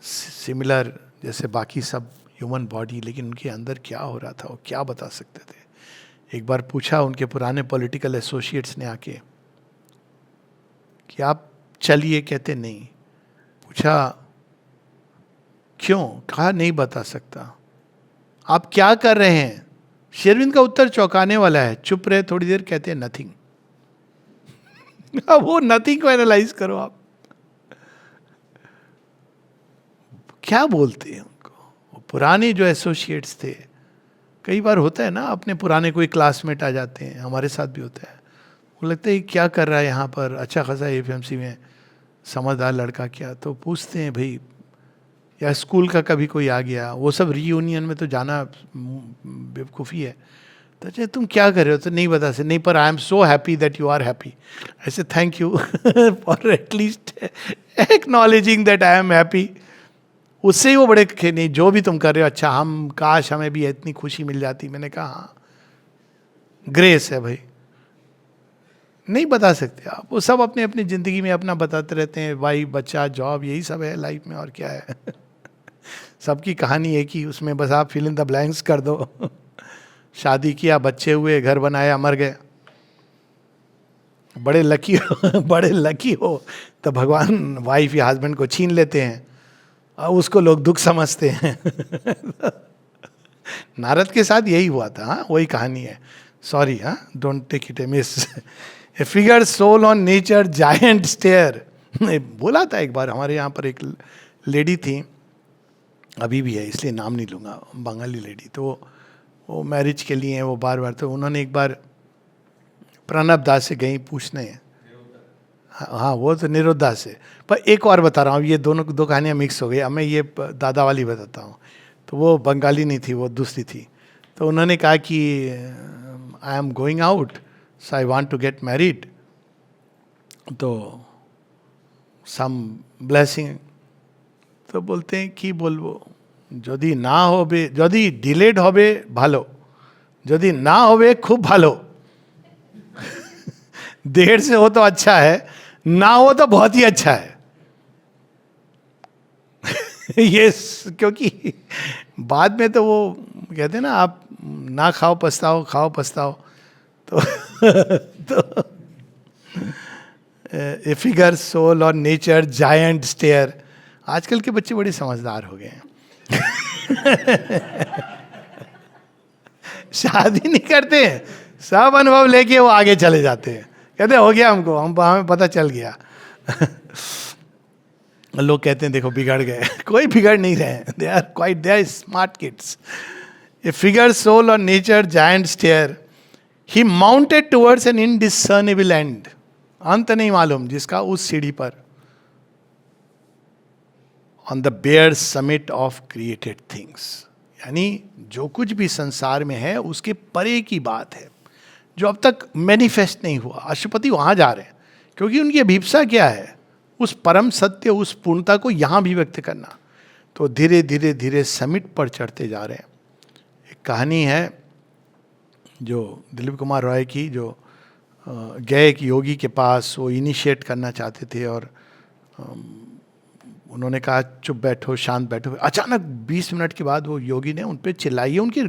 सिमिलर जैसे बाकी सब ह्यूमन बॉडी, लेकिन उनके अंदर क्या हो रहा था वो क्या बता सकते थे. एक बार पूछा उनके पुराने पॉलिटिकल एसोसिएट्स ने आके कि आप चलिए, कहते नहीं. पूछा क्यों, कहा नहीं बता सकता. आप क्या कर रहे हैं? श्री अरविंद का उत्तर चौंकाने वाला है. चुप रहे थोड़ी देर, कहते हैं नथिंग. अब वो नथिंग को एनालाइज करो आप, क्या बोलते हैं उनको. वो पुराने जो एसोसिएट्स थे, कई बार होता है ना, अपने पुराने कोई क्लासमेट आ जाते हैं, हमारे साथ भी होता है. वो लगता है क्या कर रहा है यहाँ पर, अच्छा खासा एफएमसी में समझदार लड़का क्या. तो पूछते हैं भाई, या स्कूल का कभी कोई आ गया, वो सब रीयूनियन में तो जाना बेवकूफ़ी है. तो अच्छा तुम क्या कर रहे हो? तो नहीं बता सकते. नहीं, पर I am so happy that you are happy. ऐसे thank you for at least acknowledging that I am happy. उससे ही वो बड़े नहीं, जो भी तुम कर रहे हो अच्छा, हम काश हमें भी इतनी खुशी मिल जाती. मैंने कहा हाँ, ग्रेस है भाई. नहीं बता सकते आप, वो सब अपने अपनी ज़िंदगी में अपना बताते रहते हैं. वाइफ, बच्चा, जॉब, यही सब है लाइफ में, और क्या है. सबकी कहानी एक ही, उसमें बस आप फिल इन द ब्लैंक्स कर दो. शादी किया, बच्चे हुए, घर बनाया, मर गए. बड़े लकी हो बड़े लकी हो तो भगवान वाइफ या हस्बैंड को छीन लेते हैं और उसको लोग दुख समझते हैं. नारद के साथ यही हुआ था. हाँ, वही कहानी है. सॉरी, हाँ, don't take it a miss. A figure soul on nature giant stair. बोला था एक बार, हमारे यहाँ पर एक लेडी थी, अभी भी है इसलिए नाम नहीं लूँगा, बंगाली लेडी. तो वो मैरिज के लिए वो बार बार, तो उन्होंने एक बार प्रणब दास से गई पूछने. हाँ, वो तो निरुद्धा से. पर एक और बता रहा हूँ, ये दोनों दो कहानियाँ मिक्स हो गई. अब मैं ये दादा वाली बताता हूँ. तो वो बंगाली नहीं थी, वो दूसरी थी. तो उन्होंने कहा कि I am going out, so I want to get married, तो सम ब्लेसिंग. तो बोलते हैं कि बोलबो, यदि ना होबे, यदि डिलेड होबे भालो, यदि ना होबे खूब भालो. देर से हो तो अच्छा है, ना हो तो बहुत ही अच्छा है. ये क्योंकि बाद में तो वो कहते हैं ना, आप ना खाओ पछताओ, खाओ पछताओ. तो ए फिगर सोल और नेचर जायंट स्टेयर. आजकल के बच्चे बड़े समझदार हो गए हैं. शादी नहीं करते हैं, सब अनुभव लेके वो आगे चले जाते हैं. कहते हो गया हमको, हमें पता चल गया. लोग कहते हैं देखो बिगड़ गए. कोई बिगड़ नहीं रहे. They are smart kids. A figure sole और nature giant stair. He mounted towards an indiscernible end. अंत नहीं मालूम जिसका उस सीढ़ी पर. On the bare summit of created things. यानी जो कुछ भी संसार में है उसके परे की बात है, जो अब तक मैनिफेस्ट नहीं हुआ. अशुपति वहाँ जा रहे हैं क्योंकि उनकी अभिप्सा क्या है, उस परम सत्य, उस पूर्णता को यहाँ भी व्यक्त करना. तो धीरे धीरे धीरे समिट पर चढ़ते जा रहे हैं. एक कहानी है जो दिलीप कुमार रॉय की, जो गए एक योगी के पास, वो इनिशिएट करना चाहते थे और उन्होंने कहा चुप बैठो, शांत बैठो. अचानक 20 मिनट के बाद वो योगी ने उन पर चिल्लाई. उनकी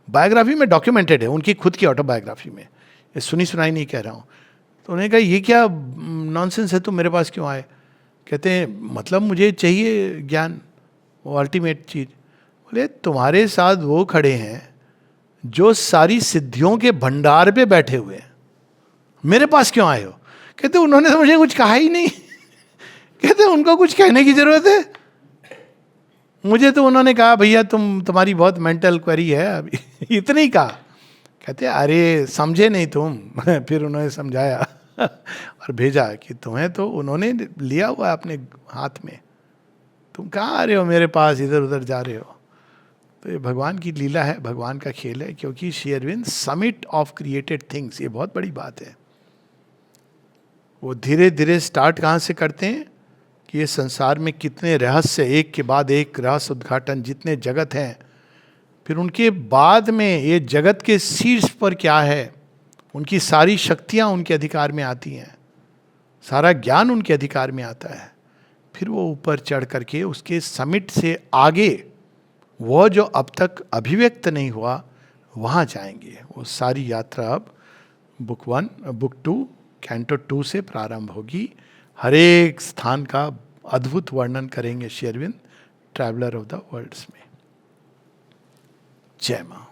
बायोग्राफी में डॉक्यूमेंटेड है, उनकी खुद की ऑटोबायोग्राफी में, ये सुनी सुनाई नहीं कह रहा हूँ. तो उन्होंने कहा ये क्या नॉनसेंस है, तुम मेरे पास क्यों आए? कहते हैं मतलब मुझे चाहिए ज्ञान, वो अल्टीमेट चीज़. बोले तुम्हारे साथ वो खड़े हैं जो सारी सिद्धियों के भंडार पे बैठे हुए हैं, मेरे पास क्यों आए हो? कहते उन्होंने तो मुझे कुछ कहा ही नहीं. कहते उनको कुछ कहने की जरूरत है? मुझे तो उन्होंने कहा भैया तुम्हारी बहुत मेंटल क्वेरी है अभी. इतने ही कहा. कहते अरे समझे नहीं तुम। फिर उन्होंने समझाया और भेजा कि तुम्हें तो उन्होंने लिया हुआ है अपने हाथ में, तुम कहाँ आ रहे हो मेरे पास, इधर उधर जा रहे हो। तो ये भगवान की लीला है, भगवान का खेल है, क्योंकि Shri Aurobindo summit of created things, ये बहुत बड़ी बात है। वो धीरे धीरे स्टार्ट कहाँ से करते हैं कि ये संसार में कितने रहस्य, एक के बाद एक रहस्य उद्घाटन, जितने जगत हैं, फिर उनके बाद में ये जगत के शीर्ष पर क्या है, उनकी सारी शक्तियाँ उनके अधिकार में आती हैं, सारा ज्ञान उनके अधिकार में आता है। फिर वो ऊपर चढ़ करके उसके समिट से आगे वो जो अब तक अभिव्यक्त नहीं हुआ वहाँ जाएंगे। वो सारी यात्रा अब बुक 1 बुक 2 कैंटो 2 से प्रारंभ होगी। हर एक स्थान का अद्भुत वर्णन करेंगे Shri Aurobindo traveller of the worlds में। जय मां।